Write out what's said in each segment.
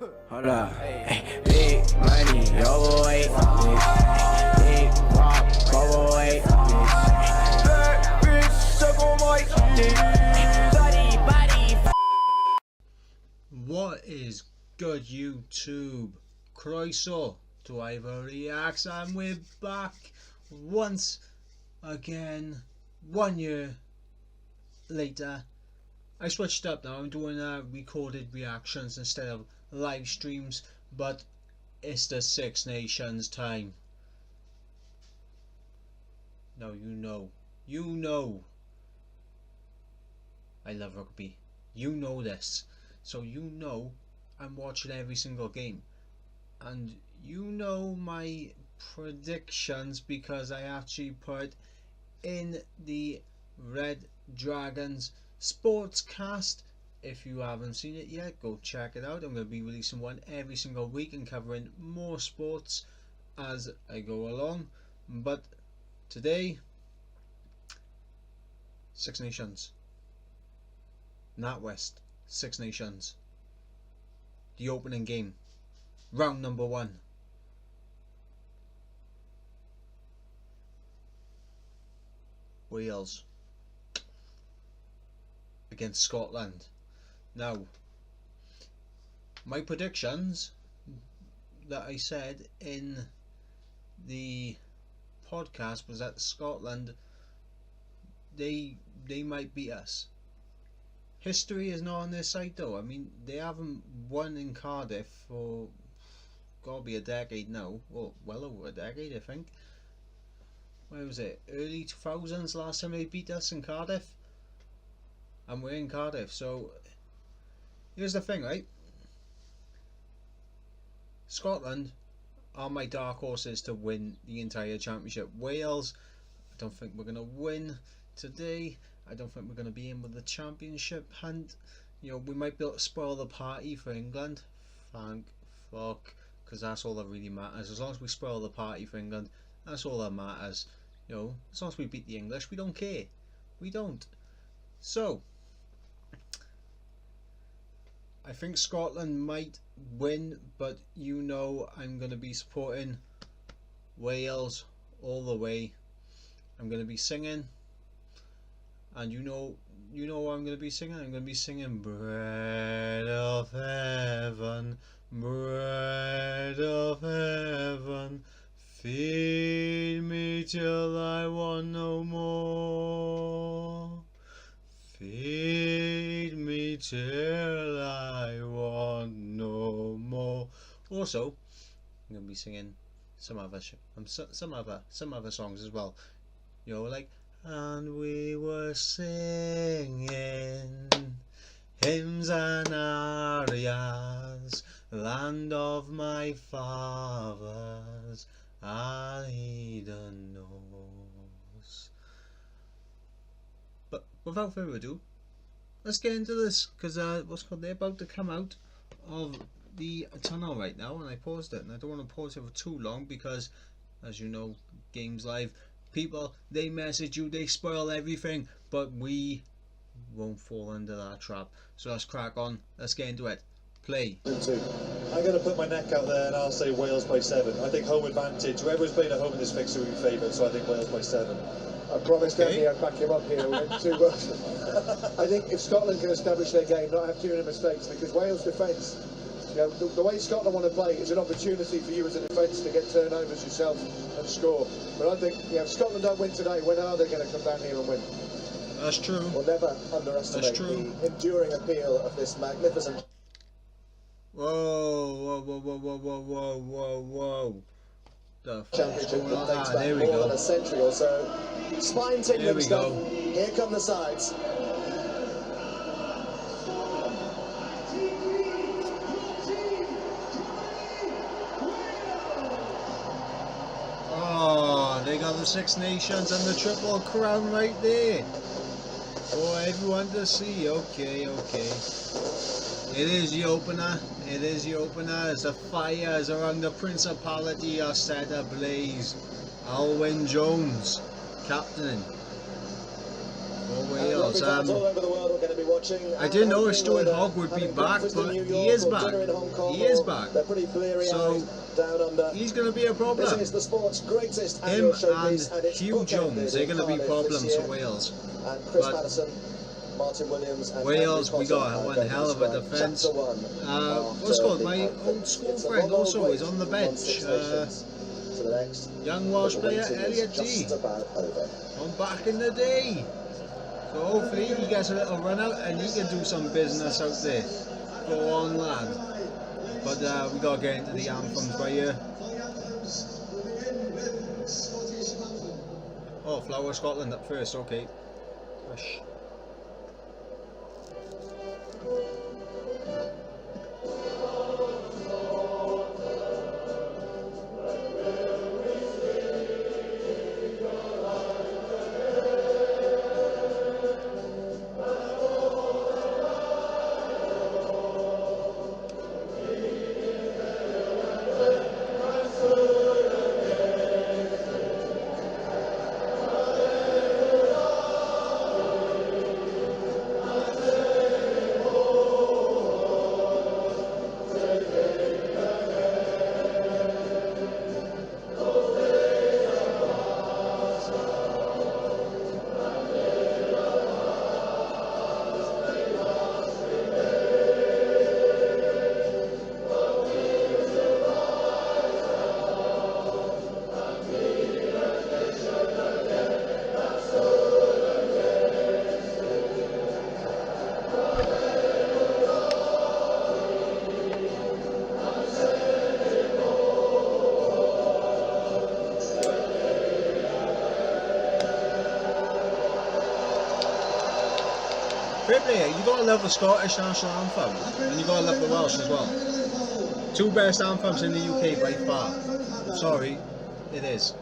Hold up. Hey, big money, overweight. Big pop, overweight. Bad bitch, suck on my dick. Body. What is good, YouTube? Croeso to Ivor Reacts, and we're back once again, 1 year later. I switched up now. I'm doing recorded reactions instead of live streams, but it's the Six Nations time. Now you know I love rugby. You know this, so you know I'm watching every single game, and you know my predictions because I actually put in the Red Dragons Sportscast. If you haven't seen it yet, go check it out. I'm going to be releasing one every single week and covering more sports as I go along. But today, Six Nations, Natwest, Six Nations, the opening game, round number 1. Wales against Scotland. Now, my predictions that I said in the podcast was that Scotland, they might beat us. History is not on their side though. I mean, they haven't won in Cardiff for gotta be a decade now, or well over a decade, I think. Where was it? Early 2000s last time they beat us in Cardiff, and we're in Cardiff. So here's the thing, right? Scotland are my dark horses to win the entire championship. Wales, I don't think we're gonna win today. I don't think we're gonna be in with the championship hunt. You know, we might be able to spoil the party for England. Thank fuck, because that's all that really matters. As long as we spoil the party for England, that's all that matters. You know, as long as we beat the English, we don't care. We don't. So I think Scotland might win, but you know I'm going to be supporting Wales all the way. I'm going to be singing, and you know what I'm going to be singing? I'm going to be singing Bread of Heaven, Bread of Heaven, feed me till I want no more. Feed me till I want no more. Also, I'm gonna be singing some other songs as well. You know, like, and we were singing hymns and arias, land of my fathers, Eden knows. But without further ado, let's get into this, because they're about to come out of the tunnel right now, and I paused it, and I don't want to pause it for too long because, as you know, games live, people, they message you, they spoil everything, but we won't fall under that trap. So let's crack on, let's get into it. Play. I'm going to put my neck out there and I'll say Wales by 7. I think home advantage. Whoever's playing at home in this fixture will be favoured, so I think Wales by 7. I promised Andy I'd back him up here. I think if Scotland can establish their game, not have too many mistakes, because Wales' defence, you know, the way Scotland want to play is an opportunity for you as a defence to get turnovers yourself and score. But I think, if Scotland don't win today, when are they going to come down here and win? That's true. We'll never underestimate the enduring appeal of this magnificent... Whoa. The championship that dates back there we more go. than a century or so. Spine tingling stuff. Here come the sides. Oh, they got the Six Nations and the Triple Crown right there for everyone to see. Okay. It is the opener. As the fires around the Principality are set ablaze. Alwyn Jones, captain for Wales. All over the world are going to be watching. I didn't know Stone Hogg would be back, but he is back. He is back. They're pretty bleary-eyed So down under. he's going to be a problem. This is the sport's greatest Him annual showpiece, and it's Hugh Jones, bookended they're in going to be Cardiff problems this for year. Wales. And Chris But Maddison, Martin Williams, and Wales, Andrew we Potter got are one going to hell of a describe defence. chapter one What's after called the my anthem. old school It's a friend long also wait is on the on bench. Six Nations to the next. Young Welsh But the player waiting Elliot is G. just about over. From back in the day. So hopefully he gets a little run out and he can do some business out there. Go on, lad. But we gotta get into the anthems right here. Oh, Flower Scotland up first, okay. Push. You gotta love the Scottish national anthem, and you gotta love the Welsh as well. Two best anthems in the UK by far. Sorry, it is.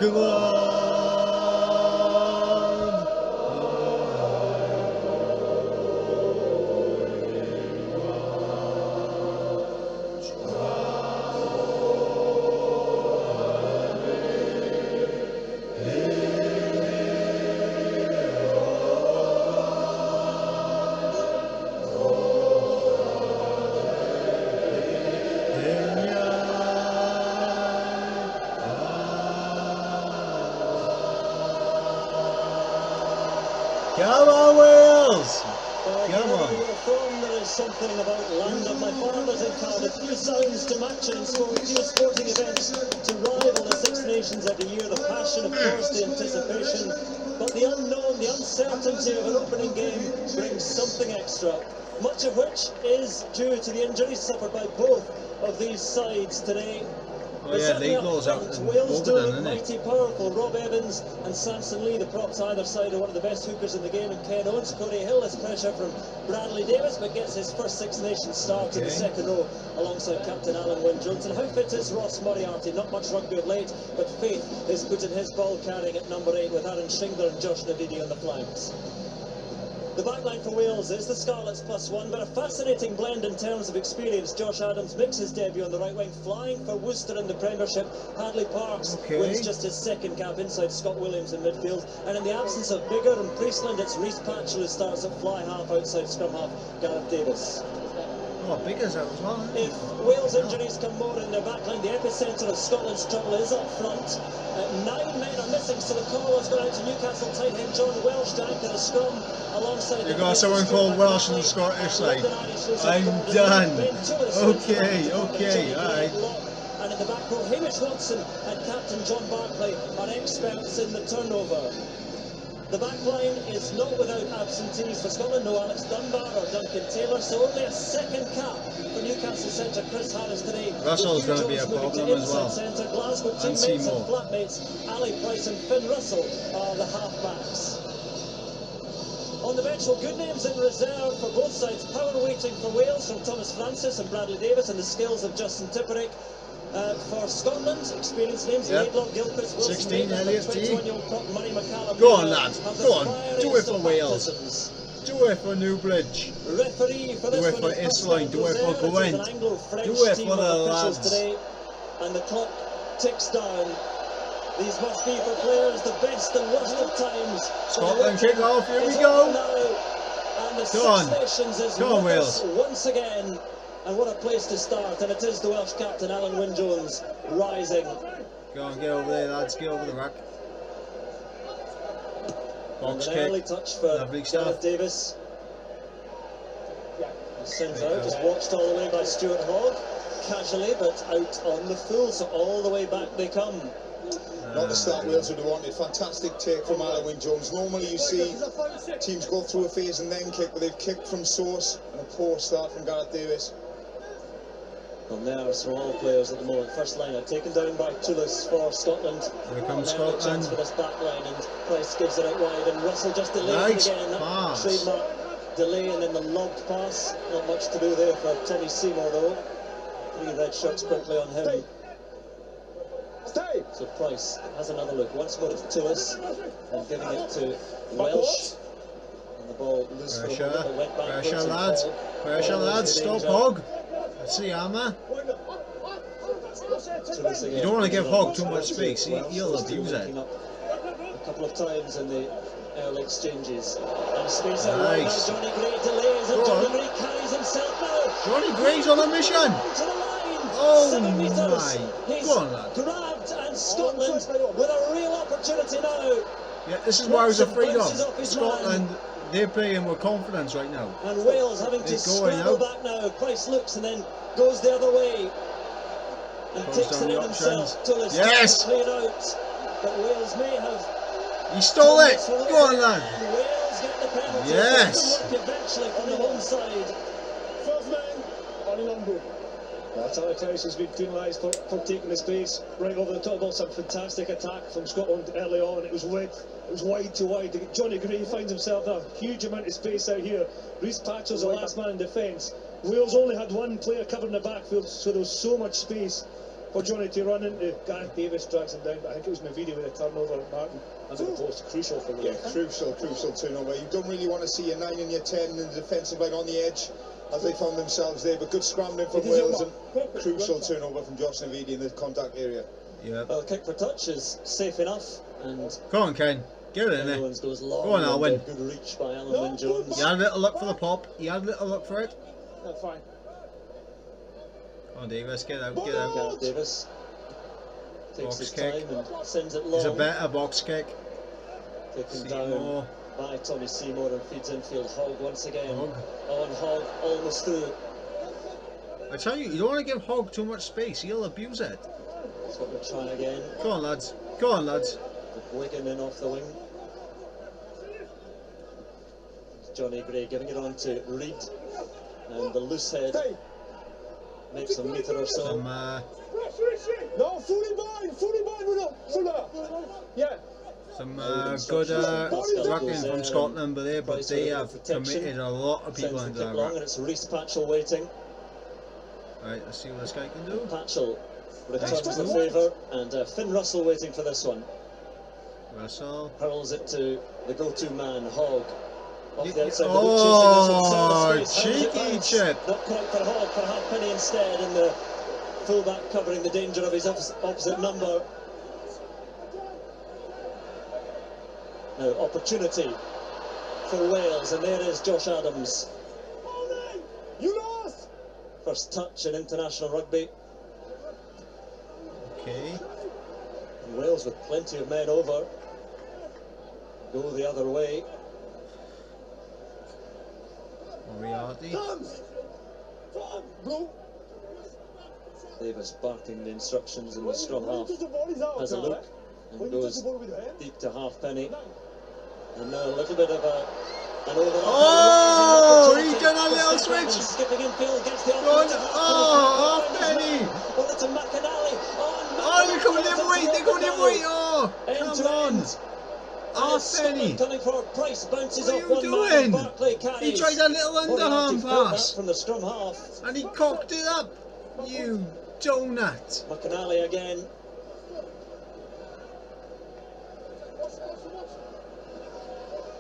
Go on. Come on, Wales! Come on. There is something about land of my fathers in Cardiff. Few sounds to match it in sport, few sporting events to rival the Six Nations every year. The passion, of course, the anticipation, but the unknown, the uncertainty of an opening game brings something extra. Much of which is due to the injuries suffered by both of these sides today. Oh yeah, Laidlaw's out in Wales do Bournemouth, look isn't mighty powerful. Rob Evans and Samson Lee, the props either side, are one of the best hookers in the game, and Ken Owens. Cody Hill has pressure from Bradley Davis, but gets his first Six Nations start in the second row alongside captain Alan Wynne-Jones. And how fit is Ross Moriarty? Not much rugby of late, but faith is put in his ball carrying at number 8 with Aaron Shingler and Josh Navidi on the flanks. The backline for Wales is the Scarlets +1, but a fascinating blend in terms of experience. Josh Adams makes his debut on the right wing, flying for Worcester in the Premiership. Hadley Parks wins just his second cap inside Scott Williams in midfield. And in the absence of Biggar and Priestland, it's Rhys Patchell who starts at fly half outside scrum half Gareth Davis. Oh, big as that as well. If Wales injuries come more in their backline, the epicentre of Scotland's trouble is up front. 9 men are missing, so the call has gone out to Newcastle tight head John Welsh to anchor the scrum alongside. You got someone called Welsh on the Scottish side. I'm done. Okay, alright. And in the back row, Hamish Watson and Captain John Barclay are experts in the turnover. The back line is not without absentees for Scotland. No Alex Dunbar or Duncan Taylor, so only a second cap for Newcastle centre Chris Harris today. Russell's going to be a problem as well. Centre, Glasgow And teammates Seymour. and flatmates Ali Price and Finn Russell are the half-backs. On the bench, well, good names in reserve for both sides. Power waiting for Wales from Thomas Francis and Bradley Davis, and the skills of Justin Tipperick. For Scotland, experienced names, Laidlaw, Gilchrist, Wilson, 16, Elliot T. 21-year-old prop Murray McCallum. Go on, lads. Go on. Do it for Wales. Do it for Newbridge. Referee for this Do it one for is Isline. Do it for Pascal Gwent. It's an Anglo-French Do it team for of the officials lads. today, and the clock ticks down. These must be for players the best and worst of times. Scotland kick off. Here we It's go. over now, and the Go on. Six Nations is Go on, with us Wales. once again. And what a place to start, and it is the Welsh captain Alan Wynne-Jones rising. Go on, get over there, lads. Get over the rack. Box And an early kick. touch for Lovely stuff. Gareth Davis. He sends out, is watched all the way by Stuart Hogg, casually, but out on the full, so all the way back they come. Not the start Wales would have wanted. Fantastic take from Alan Wynne-Jones. Normally you see teams go through a phase and then kick, but they've kicked from source, and a poor start from Gareth Davis. Well, nerves from all players at the moment. First line are taken down by Toulouse for Scotland. Here comes And now a chance Scotland. for this back line, and Price gives it out wide, and Russell just delays Nice it again. That pass. trademark delay, and then the lobbed pass. Not much to do there for Tommy Seymour, though. 3 red shirts quickly on him. So Price has another look. Once more it's Toulouse, and giving it to Welsh. And the ball loose for a moment, but went back. Pressure, lads. Pressure, lads. Stop Hogg. That's the hammer. You don't want to give Hogg too much space. He'll abuse it. A couple of times in the early exchanges. And space out wide. Nice. Now Johnny Gray delays, and Go Johnny on. Gray carries himself now. Johnny Gray's on a mission. To the line. Oh 7 metres. my. He's Go on, lad. grabbed, and Scotland with a real opportunity now. Yeah, this is what I was afraid Bounces off of. his Scotland, they're playing with confidence right now. And Wales having to They're going scramble out. back now. Price looks and then goes the other way. And Goes takes down it the in himself. options. Toulouse Yes! cleared out. But Wales may have. He stole it. Go on, lad. And Wales get the penalty. Yes. Good work eventually from the home side. First man on an on goal. Tyler Price has been penalised for taking the space right over the top ball. Some fantastic attack from Scotland early on. It was wide to wide. Johnny Gray finds himself a huge amount of space out here. Rhys Patchell's the last man in defence. Wales only had one player covering the backfield, so there was so much space for Johnny to run into. Gareth Davis drags him down, but I think it was in the video with a turnover at Martin under the post. Crucial for Wales. Yeah, crucial turnover. You don't really want to see your 9 and your 10 in the defensive line on the edge, as they found themselves there, but good scrambling from Wales and crucial turnover from Josh Navidi in the contact area. Yeah. Well, kick for touch is safe enough, and Go on, Ken. Get it in there. Owens goes long. Go on, Alwyn. and a good reach by Alan Wynne-Jones. You had a little look for the pop. You had a little look for it. That's fine. Come on, Davis. Get out. Get out. Gareth Davis takes Box his kick. time and sends it It's a long. better box kick. Taken Seymour. down by Tommy Seymour and feeds infield. Hogg once again. Hogg. On Hogg, almost through. I tell you, you don't want to give Hogg too much space. He'll abuse it. That's what we're trying again. Go on, lads. Go on, lads. Wigan in off the wing. Johnny Gray giving it on to Reid. And the loose head makes a metre or so. Some, No, fully bind, yeah. some good rucking from Scotland, but they have committed a lot of people Sends into the that kick long, ruck. and it's Rhys Patchell waiting. Right, let's see what this guy can do. Patchell returns Nice the move. favour, and Finn Russell waiting for this one. Russell. Hurls it to the go-to man, Hogg. Off Ye- the outside, oh, the boot chasing this inside cheeky space. chip. Not quite for Hogg, for Halfpenny instead, and the fullback covering the danger of his opposite number. Now, opportunity for Wales, and there is Josh Adams. You lost! First touch in international rugby. Okay. And Wales with plenty of men over. Go the other way. Moriarty. Davis barking the instructions in the scrum half. Has a look and goes deep to Halfpenny. And now a little bit of a... Oh, he done a little switch. Skipping infield, gets the Oh, Halfpenny. Over to McAnally. Oh, they're coming in weight. They're going in weight. Oh, come on. Halfpenny. Coming for Price, bounces What off are one you man. doing? Barclay carries. He tried a little underhand pass from the scrum half. and he cocked it up. You donut. McAnally again.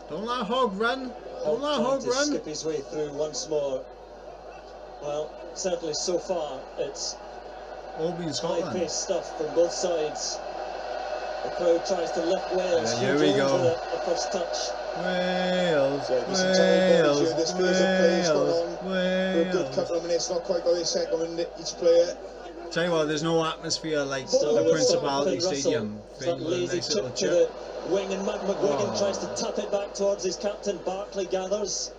Don't let Hogg run. Don't let Hogg run. Skip his way through once more. Well, certainly so far it's Obi in Scotland. high-paced stuff from both sides. The crowd tries to lift Wales. Here we go. The first touch. Wales, Wales, Wales, for a good couple of minutes, not quite got their second one each player. Tell you what, there's no atmosphere like Still the with Principality Finn Stadium. Russell. That lazy Nice chip little to chip. the wing, and McGuigan tries to tap it back towards his captain. Barclay gathers.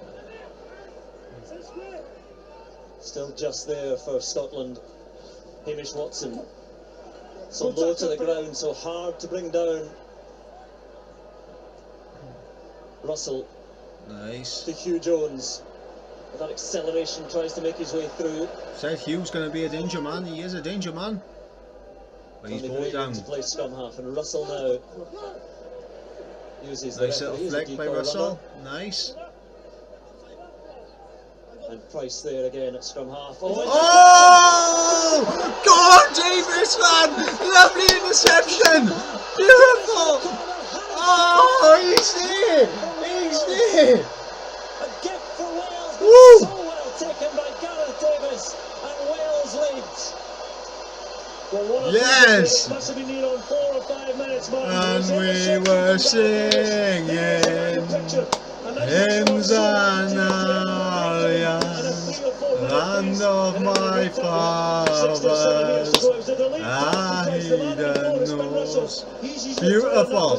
Still just there for Scotland. Hamish Watson. So low to the ground, so hard to bring down. Russell. Nice. To Hugh Jones. With that acceleration, tries to make his way through. Said Hugh's going to be a danger man. He is a danger man. But he's brought down. To play scrum half, and Russell now uses Nice the little flick by Russell. Nice. And Price there again at scrum half. Oh! Go on, Davis, man! Lovely interception! Beautiful! Oh, he's there! He's there! A gift for Wales, but Woo! so well taken by Gareth Davis, and Wales leads. Well, yes! Must have been near on 4 or 5 minutes, and we were singing hymns and arias, land of my fathers, I knows. Beautiful.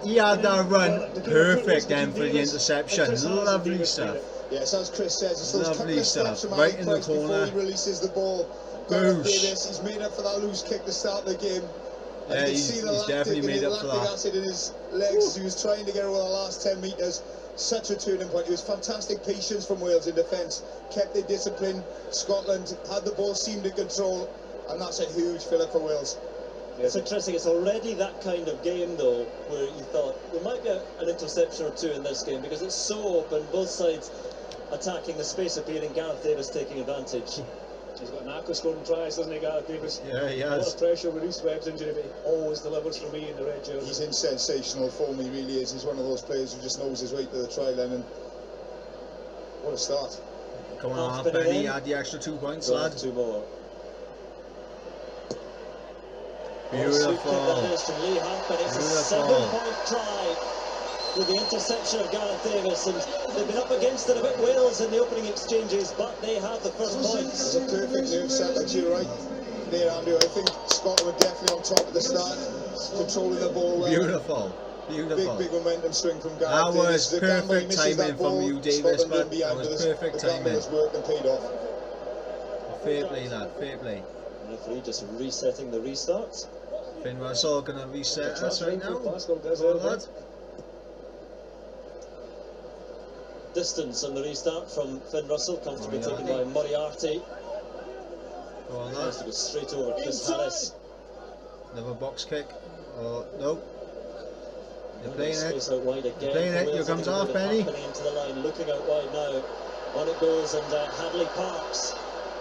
He had that run perfect then for the interception. Lovely stuff. Yes, as Chris says, it's those Lovely couple of stuff. steps from Right in the Price before corner. he releases the ball. Gareth Boosh. Davis, he's made up for that loose kick to start the game. And Yeah, you can he's see the definitely lactic made up for that. acid in his legs as he was trying to get over the last 10 metres. Such a turning point. It was fantastic patience from Wales in defence. Kept their discipline. Scotland had the ball, seemed in control, and that's a huge fillip for Wales. It's interesting, it's already that kind of game though, where you thought there might be an interception or two in this game, because it's so open, both sides attacking the space appearing, Gareth Davis taking advantage. He's got an knack of scoring tries, doesn't he, Gareth Davis? Yeah, he A lot has. of pressure with Reece Webb's injury, but he always delivers for me in the red jersey. He's in sensational form, he really is. He's one of those players who just knows his way to the try line, and what a start. Come on, Halfpenny, add the extra 2 points, lad. 2 more. Beautiful. From Lee Halfpenny. It's a 7-point try with the interception of Gareth Davis, and they've been up against it a bit, Wales, in the opening exchanges, but they have the first points. It's a perfect nerve center to your right there, Andrew. I think Scotland were definitely on top at the start, controlling the ball well. Beautiful. Beautiful. Big momentum swing from Gareth That Davis. was The gamble, he perfect misses that timing from ball, you, Davis, Scotland but run behind, that was but perfect the gamble timing. has worked and paid off. Fair play, lad. Fair play. Referee just resetting the restart. Finn Russell gonna reset us right now. Pascal does Go on, it. lad. Distance on the restart from Finn Russell, comfortably taken by Moriarty. Go on, Tries to lad. go straight over Chris Harris. Another box kick. Oh, no. They're playing Space it. out wide again. Playing for it. Wales. Here comes I think Halfpenny. Halfpenny into the line, looking out wide now. On it goes, and Hadley Parks.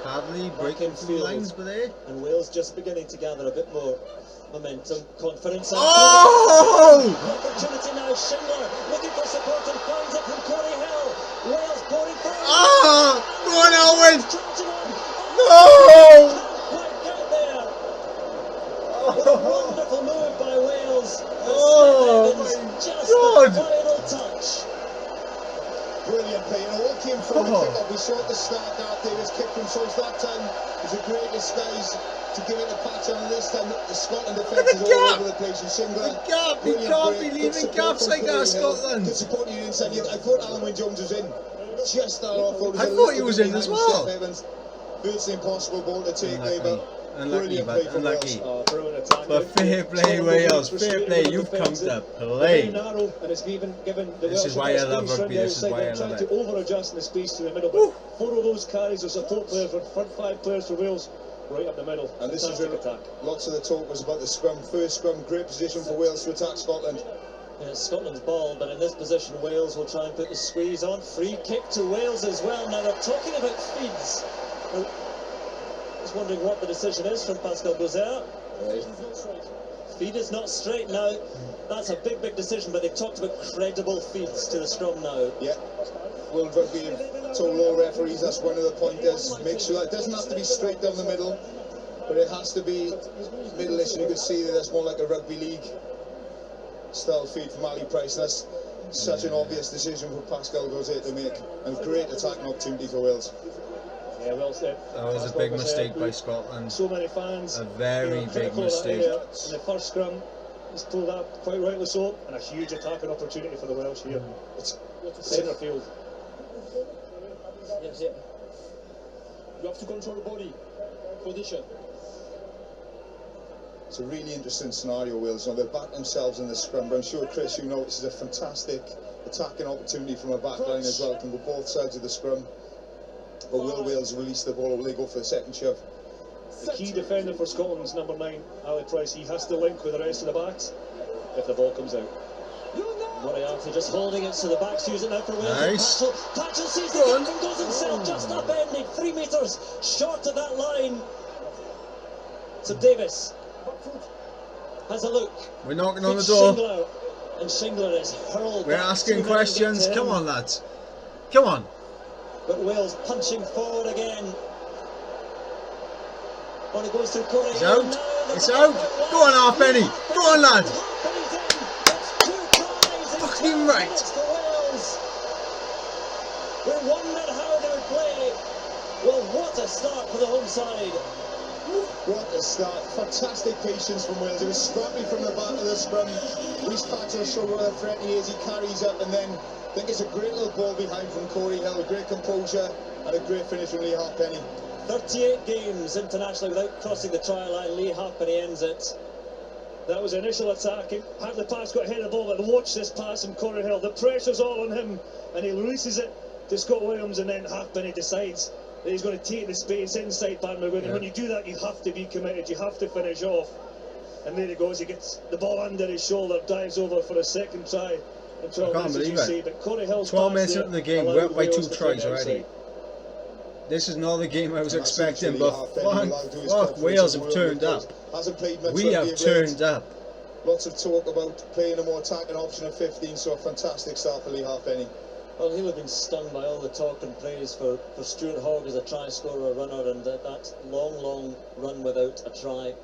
Hadley breaking through lines, but there. And Wales just beginning to gather a bit more momentum, confidence. And Oh! opportunity now, Schindler looking for support and finds it from Corey Hill. Wales pouring forward. Ah! Go on, Owen! Charging on. No! Quite get there. A wonderful move by Wales. Oh, Evans, my just God. the final touch. Brilliant play. It all came from kick-off. We saw at the start Gareth Davis kick from Soles that time. It was a great disguise to give it a patch on. This time the Scotland defence is all over the place. The gap! You can't be leaving gaps like that, Scotland. Good support you inside. I thought Alan Wynne-Jones was in. Just that off. I thought he was in as well. Virtually impossible ball to take there, but Unlucky, brilliant play but from unlucky. Wales. But fair play, Wales. Fair play. You've come to play. This is why I love rugby. This is why I love it. To over-adjust in the space to the middle, but 4 of those carries are support players for front 5 players for Wales, right up the middle. And this is where attack. Lots of the talk was about the scrum. First scrum, great position for Wales to attack Scotland. Yeah, it's Scotland's ball, but in this position Wales will try and put the squeeze on. Free kick to Wales as well. Now they're talking about feeds. Just wondering what the decision is from Pascal Bozert. Feed is not straight now. That's a big decision, but they've talked about credible feeds to the scrum now. Yeah. World Rugby have told all referees that's one of the pointers. Make sure it doesn't have to be straight down the middle, but it has to be middle-ish, and you can see that that's more like a rugby league style feed from Ali Price. That's such an obvious decision for Pascal Bozert to make, and great attacking opportunity for Wales. Yeah, well said. That was a big mistake by Scotland. So many fans. A very big mistake. In the first scrum, he's pulled up quite rightly so, and a huge attacking opportunity for the Welsh here. It's centre field. Yes, you have to control the body position. It's a really interesting scenario, Wales. They've backed themselves in the scrum, but I'm sure, Chris, you know this is a fantastic attacking opportunity from a back line as well. Can go both sides of the scrum. But will Wales release the ball, or will they go for the second shove? The key defender for Scotland's number 9, Ali Price. He has to link with the rest of the backs if the ball comes out. Moriarty just holding it, so the backs use it now for Wales. Nice. Patchell sees the gap and goes himself, just upending 3 metres short of that line. So Davis has a look. We're knocking on the door. Shingler, and Shingler is hurled. We're asking questions. Come on, lads. Come on. But Wales punching forward again. When it goes through Corey. It's out. It's out. Go on, Halfpenny. Go on, lad. Fucking right. We wondered how they would play. Well, what a start for the home side. What a start. Fantastic patience from Wales. It was scrappy from the back of the scrum. Reece Patchell showed what a threat he is. He carries up, and then I think it's a great little ball behind from Corey Hill. Great composure and a great finish from Lee Halfpenny. 38 games internationally without crossing the try line. Lee Halfpenny ends it. That was initial attack. Had the pass got ahead of the ball, but watch this pass from Corey Hill. The pressure's all on him, and he releases it to Scott Williams, and then Halfpenny decides that he's going to take the space inside Barry McGuinn. And when you do that, you have to be committed. You have to finish off. And there he goes. He gets the ball under his shoulder, dives over for a second try. I can't believe it. But Corey Hill's 12 minutes into the game, we're up by 2 tries already. outside. This is not the game I was expecting, but fuck, Wales have turned up. We have turned up. Lots of talk about playing a more attacking option at 15, so a fantastic start for Lee Halfpenny. Well, he'll have been stung by all the talk and praise for Stuart Hogg as a try scorer, runner, and that long run without a try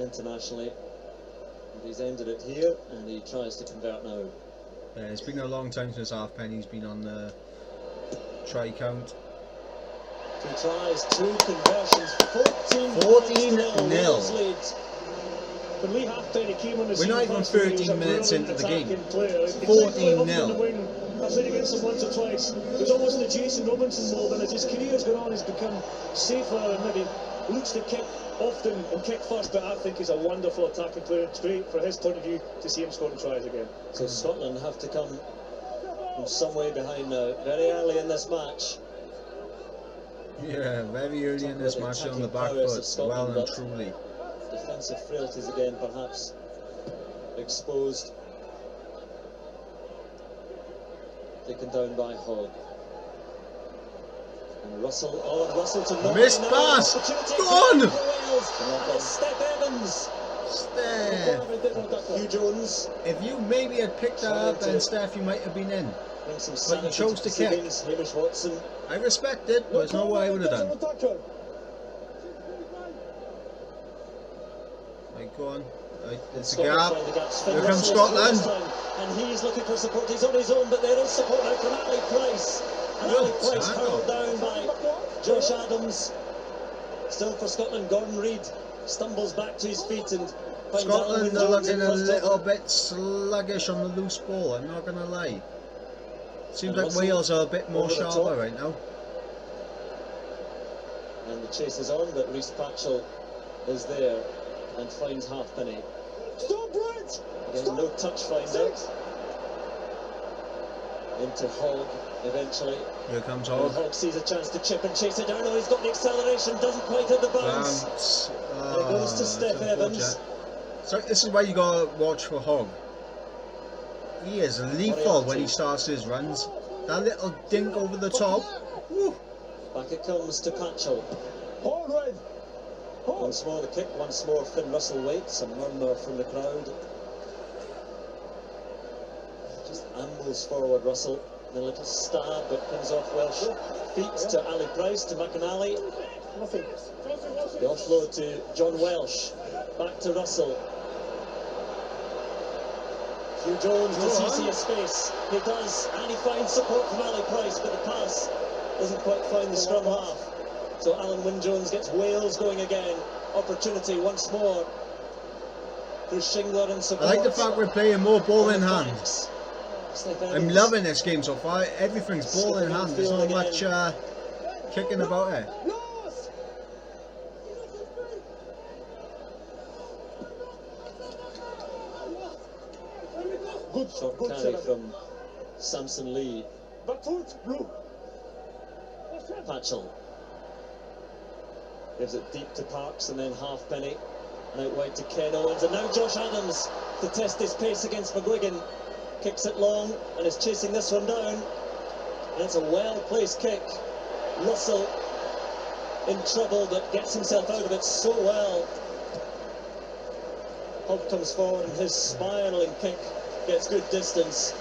internationally. And he's ended it here, and he tries to convert now. It's been a long time since Halfpenny's been on the try count. 2 tries, 2 conversions, 14-0. When Lee Halfpenny came on the We're scene, not even 13 minutes into the game. 14-0. I've played against him once or twice. It was almost the Jason Robinson mould, and as his career has gone on, he's become safer and maybe looks to kick often and kick first, but I think he's a wonderful attacking player. It's great for his point of view to see him scoring tries again. So Scotland have to come from some way behind now, very early in this match. Yeah, very early in this match on the back foot, well and truly. Defensive frailties again, perhaps exposed. Taken down by Hogg. And Russell to missed pass! Go on! Steph Evans! Steph! Hugh Jones. If you maybe had picked that up, then Steph, you might have been in. But you chose to kick. Hamish Watson. I respect it, but it's not what I would have done. Right, go on. Right, it's a gap. Here comes Scotland. And he's looking for support. He's on his own, but there is support now from Ali Price. And Ali Price hurled down by Josh Adams. Still for Scotland, Gordon Reid stumbles back to his feet and finds Scotland are Jones looking in a first little over. bit sluggish on the loose ball, I'm not going to lie. Seems And like Russell Wales are a bit more over the sharper top. right now. And the chase is on, but Rhys Patchell is there and finds Halfpenny. Stop, Brent! Again, no touch finder. Into Hogg eventually. Here comes And Hogg. Hogg sees a chance to chip and chase it down. Oh, he's got the acceleration, doesn't quite hit the bounce. Bounce. And it goes to Steph that's Evans. unfortunate. So this is why you gotta watch for Hogg. He is lethal when he starts his runs. That little dink over the top. Woo. Back it comes to Patchell. Hold, Red! Hold! Once more the kick, once more Finn Russell waits. A murmur from the crowd. Just ambles forward Russell. And a little stab, but comes off Welsh feet to Ali Price, to McInally. Nothing. The offload to John Welsh. Back to Russell. Hugh Jones, does he see a space? He does, and he finds support from Ali Price, but the pass doesn't quite find the scrum half. So Alan Wynne-Jones gets Wales going again. Opportunity once more. Through Shingler and I support. like the fact we're playing more ball in hand. Flanks. Steph I'm Evans. loving this game so far. Everything's ball in Skipping hand. There's infield not much kicking about it. Lost! Good, Short good carry setup. from Samson Lee. Back foot, blue. Patchell gives it deep to Parks and then Halfpenny, and out wide to Ken Owens, and now Josh Adams to test his pace against McGuigan. Kicks it long and is chasing this one down, and it's a well-placed kick. Russell in trouble but gets himself out of it so well. Hogg comes forward and his spiralling kick gets good distance.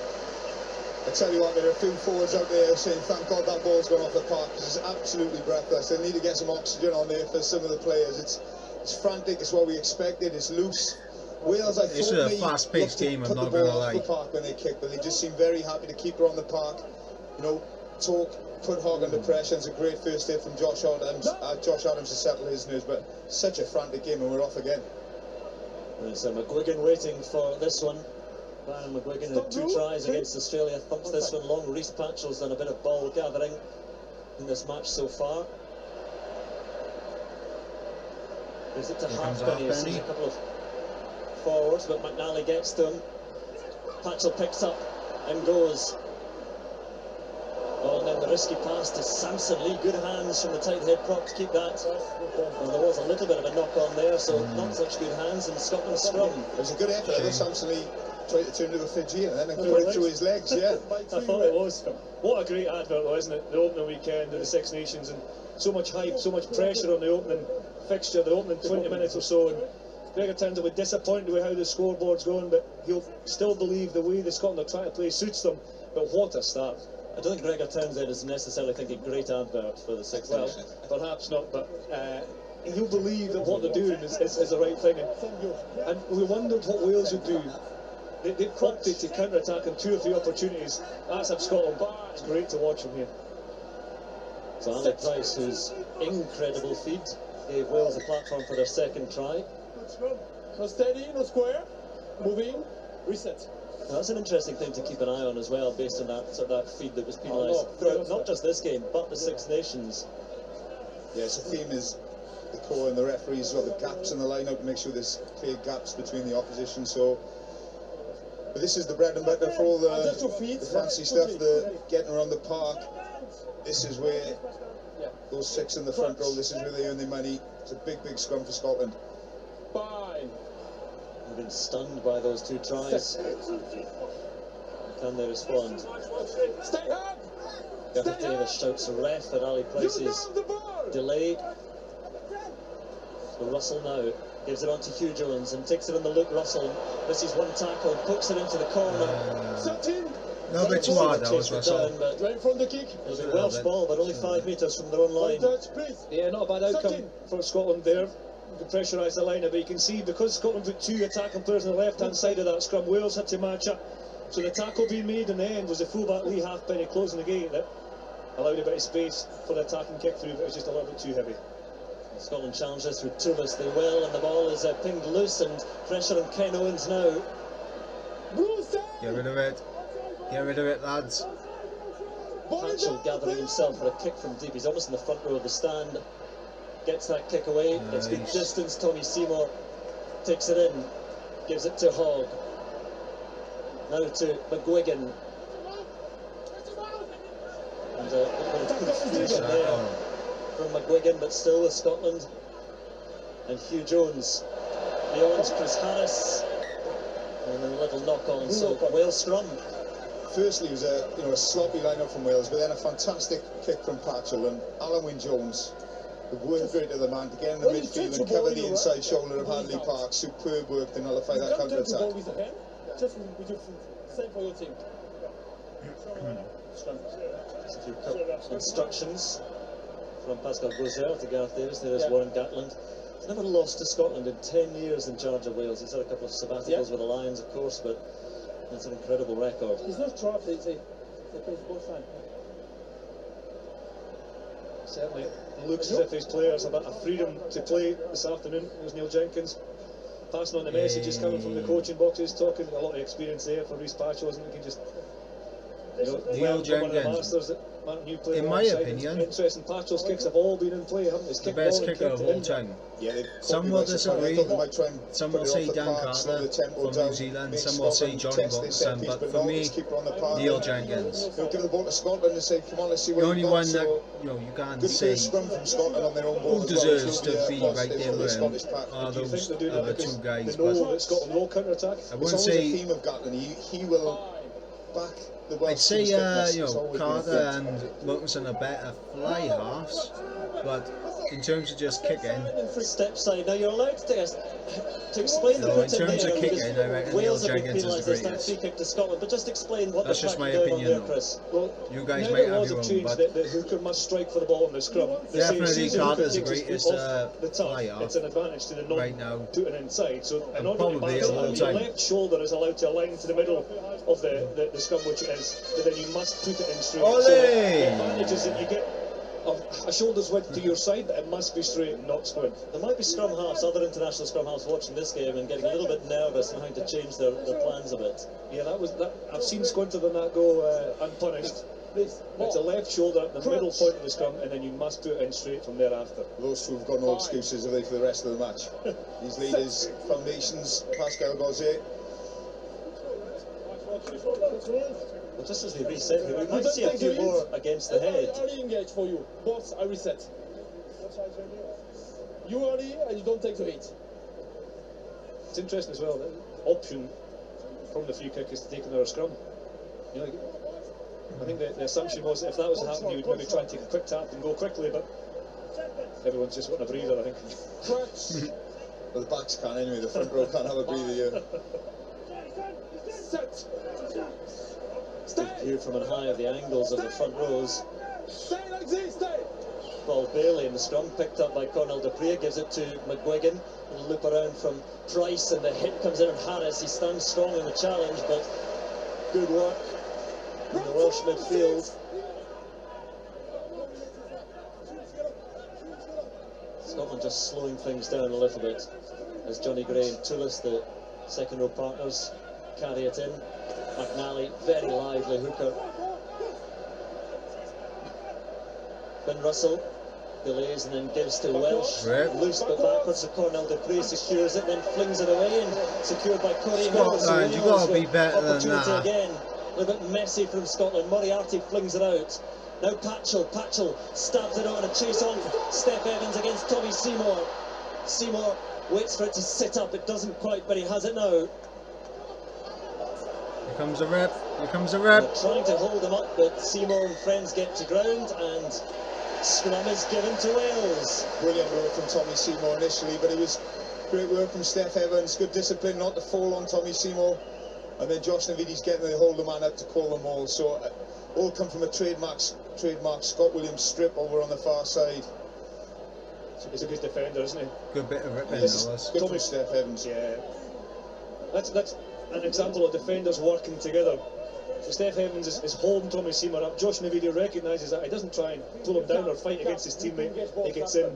I tell you what, there are a few forwards out there saying thank God that ball's gone off the park because it's absolutely breathless. They need to get some oxygen on there for some of the players. It's frantic, it's what we expected, it's loose. Wales, I This thought is a may fast-paced look to game, I'm put not the gonna ball off lie. the park when they kick, but they just seem very happy to keep her on the park. You know, put Hogg under pressure. It's a great first hit from Josh Adams. Josh Adams to settle his nerves, but such a frantic game and we're off again. And so McGuigan waiting for this one. Brian McGuigan had 2 tries against Australia, thumps this one long. Rhys Patchell's done a bit of ball gathering in this match so far. Gives it to Halfpenny, who sees a couple of forwards, but McNally gets to him. Patchell picks up and goes. Oh, and then the risky pass to Samson Lee. Good hands from the tight head prop to keep that. Well, there was a little bit of a knock on there, so not such good hands in Scotland's scrum. It was a good effort. I thought Samson Lee tried to turn into a Fijian and then threw it through his legs, yeah. I thought it was. What a great advert though, isn't it? The opening weekend of the Six Nations, and so much hype, so much pressure on the opening fixture, the opening 20 minutes or so. And Gregor Townsend will be disappointed with how the scoreboard's going, but he'll still believe the way the Scotland are trying to play suits them. But what a start. I don't think Gregor Townsend is necessarily thinking great advert for the Six Nations. Perhaps not, but he'll believe that what they're doing is the right thing. And we wondered what Wales would do. They've opted to counter-attack on 2 or 3 opportunities. That's up Scotland. It's great to watch from here. So Ali Price, whose incredible feed gave Wales the platform for their second try. No steady, no square. Moving, reset. Now, that's an interesting thing to keep an eye on as well, based on that feed that was penalised throughout not just this game, but the Six Nations. Yes, the theme is the core and the referees got the gaps in the line-up to make sure there's clear gaps between the opposition. So, but this is the bread and butter for all the fancy stuff, the getting around the park. This is where those 6 in the front row, this is where they earn their money. It's a big, big scrum for Scotland. Fine. They've been stunned by those 2 tries. Can they respond? Stay up. Gareth Davis shouts a ref at Ali Price's delay. So Russell now gives it on to Hugh Jones and takes it on the loop. Russell misses one tackle, pokes it into the corner. No, bit too hard that was Russell. Right from the kick. It'll be Welsh ball, but only 5 metres from their own line. Yeah, not a bad outcome for Scotland there. You can pressurise the line, but you can see because Scotland put 2 attacking players on the left-hand side of that scrum, Wales had to match up. So the tackle being made in the end was the fullback Lee Halfpenny closing the gate. allowed a bit of space for the attacking kick through, but it was just a little bit too heavy. Scotland challenge this through Toulouse. They will, and the ball is pinged loose, and pressure on Ken Owens now. Get rid of it. Get rid of it, lads. Patchell gathering himself for a kick from deep. He's almost in the front row of the stand. Gets that kick away. It's good distance. Tommy Seymour takes it in. Gives it to Hogg. Now to McGuigan. And a bit of confusion there from McGuigan, but still with Scotland. And Hugh Jones. The Owens, Chris Harris. And then a little knock on. So Wales scrum. Firstly, it was a sloppy lineup from Wales, but then a fantastic kick from Patchell, and Alan Wynne-Jones worked great to the man to get in the midfield and cover the inside shoulder of Hadley Park. Superb work to nullify that counter-attack. Just with your foot. Same for your team. Instructions from Pascal Grozer to Gareth Davis. There is Warren Gatland. He's never lost to Scotland in 10 years in charge of Wales. He's had a couple of sabbaticals with the Lions, of course, but it's an incredible record. He's not trapped, they play both sides. Certainly looks as if his players have a freedom to play this afternoon. There's Neil Jenkins passing on the messages coming from the coaching boxes, talking a lot of experience there for Rhys Patchell, isn't it? He can just Neil Jenkins, in my opinion, interesting. Patchell's kicks have all been in play, haven't they? the best kicker of all time. Yeah, some will disagree, some will say Dan Carter from New Zealand, some will say Johnny Wilkinson, but for me, Neil Jenkins. He'll give the ball to Scotland and say, come on, let's see what the only one that you can't say who deserves to be right there with him are those other two guys, but I wouldn't say. He will back. I'd say Carter and Wilkinson are better fly halves, but in terms of just kicking, step side. Now you're allowed to explain the in terms of kicking, I reckon Neil Jenkins is the greatest. Free kick to Scotland, but just explain what that's just my opinion. Well, you guys might have your own, but the hooker must strike for the ball in the scrum. Definitely Carter's the greatest fly half. It's an advantage to the right now. Putting inside. So and probably of all your time. left shoulder is allowed to align to the middle of the scrum, which it is, but then you must put it in straight. Ole! So the advantage is that you get a shoulder's width to your side, but it must be straight, not squint. There might be scrum halves, other international scrum halves watching this game and getting a little bit nervous and having to change their plans a bit. Yeah, I've seen squinter than that go unpunished. It's a left shoulder at the middle point of the scrum, and then you must put it in straight from thereafter. Those two have got no excuses, have they, for the rest of the match? These leaders, foundations, Pascal Grozer. Well, just as they reset here, we might see a few more against the head. Early engage for you. Both I reset. You early and you don't take the hit. It's interesting as well, the option from the free kick is to take another scrum. You know, I think the assumption was that if that was to happen, you would maybe try and take a quick tap and go quickly, but everyone's just wanting a breather, I think. Well, the backs can't anyway, the front row can't have a breather here. Set. Good view from on high of the angles of the front rows. Stay like this, stay. Paul Bailey in the scrum, picked up by Cornel Dupree, gives it to McGuigan. A loop around from Price, and the hit comes in on Harris. He stands strong in the challenge, but good work in the Welsh midfield. Scotland just slowing things down a little bit as Johnny Gray and Toulouse, the second row partners, carry it in. McNally, very lively hooker. Ben Russell delays and then gives to Welsh. Loose but backwards to Cornel Dupree, secures it, then flings it away and secured by Corey Hill. Scotland, you've got to be better than that. Again, a little bit messy from Scotland. Moriarty flings it out. Now Patchell stabs it out and a chase on. Steph Evans against Tommy Seymour. Seymour waits for it to sit up. It doesn't quite, but he has it now. Here comes a rip. Here comes a rip. They're trying to hold him up, but Seymour and friends get to ground, and scrum is given to Wales. Brilliant work from Tommy Seymour initially, but it was great work from Steph Evans. Good discipline not to fall on Tommy Seymour. And then Josh Navidi's getting the hold the man up to call them all. So all come from a trademark Scott Williams strip over on the far side. He's a good defender, isn't he? Good bit of ripping. Good from Steph Evans. Yeah. That's an example of defenders working together. So Steph Evans is holding Tommy Seymour up. Josh Navidi recognises that. He doesn't try and pull him down or fight against his teammate. He gets in,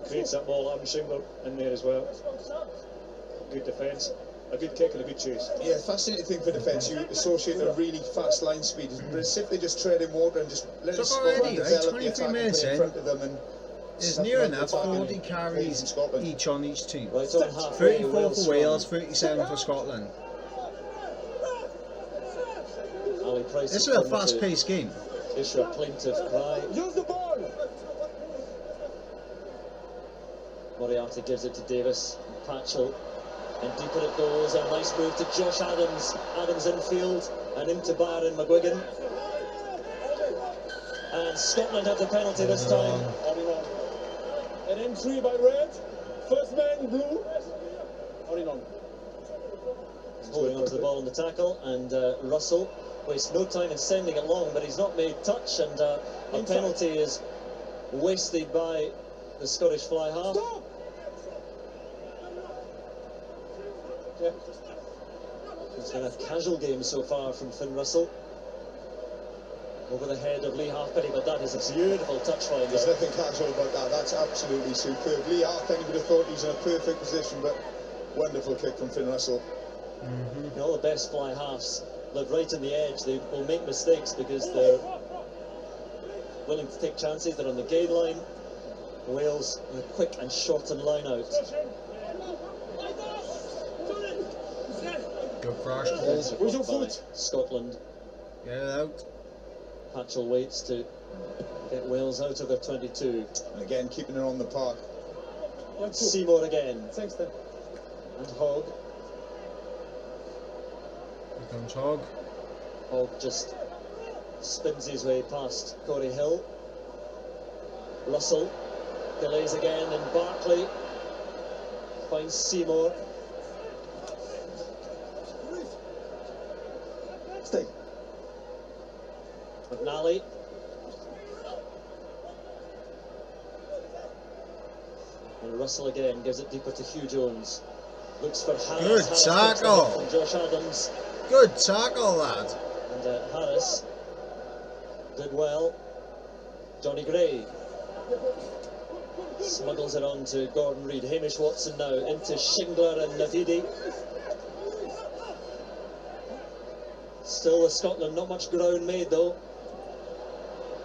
creates that ball. Aaron Shingler in there as well. Good defence, a good kick and a good chase. Yeah, fascinating thing for defence. You associate a really fast line speed, but simply just treading water and just let it already, right? develop 23 the attack minutes in in. front of them. And It's near enough 40 carries each on each team. Right on halfway, 34 for Wales, 37 for Scotland. Ali Price This is a fast-paced game. issue a plaintive cry. Use the ball. Moriarty gives it to Davis. Patchell, and deeper it goes. A nice move to Josh Adams. Adams infield and into Byron McGuigan. And Scotland have the penalty this time. An entry by red. First man blue. On. Holding onto the ball in the tackle, and Russell wastes no time in sending it long, but he's not made touch, and a penalty is wasted by the Scottish fly half. Stop. Yeah. It's been a casual game so far from Finn Russell. Over the head of Lee Halfpenny, but that is a beautiful touch find. there's nothing casual about that. That's absolutely superb. Lee Halfpenny would have thought he was in a perfect position, but wonderful kick from Finn Russell. You know, the best fly halves live right on the edge. They will make mistakes because they're willing to take chances. They're on the gain line. Wales a quick and shortened line out. Good crash ball. Where's your foot? Scotland. Get it out. Patchell waits to get Wales out of their 22. And again, keeping it on the park. Seymour again. Thanks, then. And Hogg. Here comes Hogg. Hogg just spins his way past Corey Hill. Russell delays again, and Barkley finds Seymour. Stay. McNally. And Russell again gives it deeper to Hugh Jones. Looks for Harris. Good Harris tackle. picks it up from Josh Adams. Good tackle, lad. And Harris did well. Johnny Gray smuggles it on to Gordon Reid. Hamish Watson now into Shingler and Navidi. Still with Scotland, not much ground made though.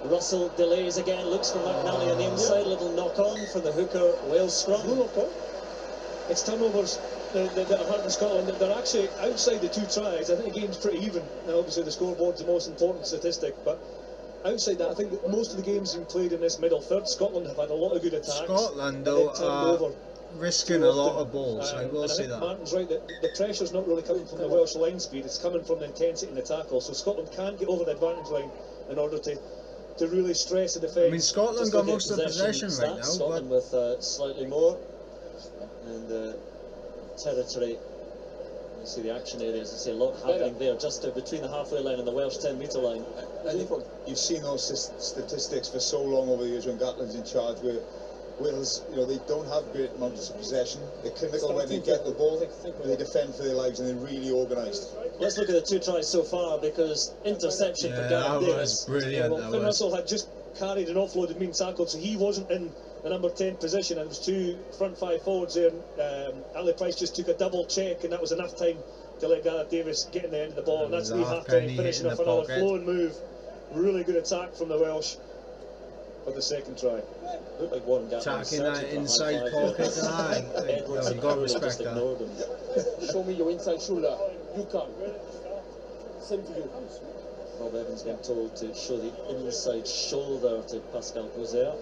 Russell delays again, looks for McNally on the inside. Little knock on from the hooker Wales scrum. It's turnovers that are hurting Scotland. They're actually outside the two tries. I think the game's pretty even. Now, obviously, the scoreboard's the most important statistic, but outside that, I think that most of the games have been played in this middle third. Scotland have had a lot of good attacks. Scotland, though, risking a lot of balls. I will say that. Martin's right, that the pressure's not really coming from the Welsh line speed, it's coming from the intensity in the tackle. So Scotland can't get over the advantage line in order to really stress the defence. I mean, Scotland got most of the possession right now, Scotland but with slightly more, and territory. You see the action areas. You see a lot happening there, just between the halfway line and the Welsh 10-metre line. And you've seen those statistics for so long over the years when Gatland's in charge, where Wales, you know, they don't have great amounts of possession. They're clinical when they get the ball, they defend for their lives, and they're really organised. Let's look at the two tries so far, because interception for Gareth that Davis. was brilliant. Well, Finn Russell had just carried and offloaded, mean tackled, so he wasn't in the number 10 position, and there was two front five forwards there. Ali Price just took a double check, and that was enough time to let Gareth Davis get in the end of the ball. And that's Lee Halfpenny finishing off another flowing move. Really good attack from the Welsh for the second try. Looked like Warren Gatland attacking that inside pocket, and Edwards you've got to just respect that. ignored him. Show me your inside shoulder. You come. Same to you. Rob Evans getting told to show the inside shoulder to Pascal Coser.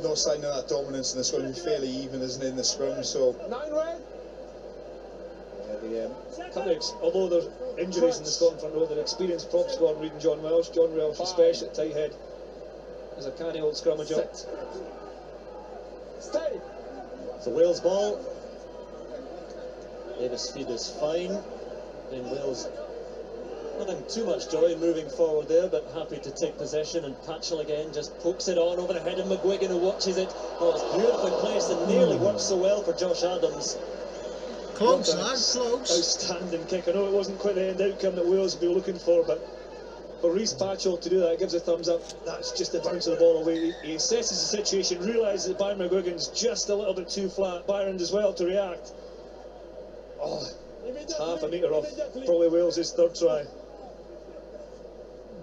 No sign of that dominance, and it's going to be fairly even, isn't it, in the scrum? So 9 red. Although there's injuries in the Scotland front row, they're experienced prop squad reading John Welsh. John Welsh is special at tight head. There's a canny old scrummager. Stay. It's a Wales ball. Davis' feed is fine. In Wales, not having too much joy in moving forward there, but happy to take possession. And Patchell again just pokes it on over the head of McGuigan, who watches it. Oh, it's beautifully placed and nearly works so well for Josh Adams. Close, What an lad, close. Outstanding kick. I know it wasn't quite the end outcome that Wales would be looking for, but for Rhys Patchell to do that, gives a thumbs up. That's just the bounce of the ball away. He assesses the situation, realises that Byron McGuigan's just a little bit too flat. Byron does well to react. Oh, half a metre off probably Wales' third try.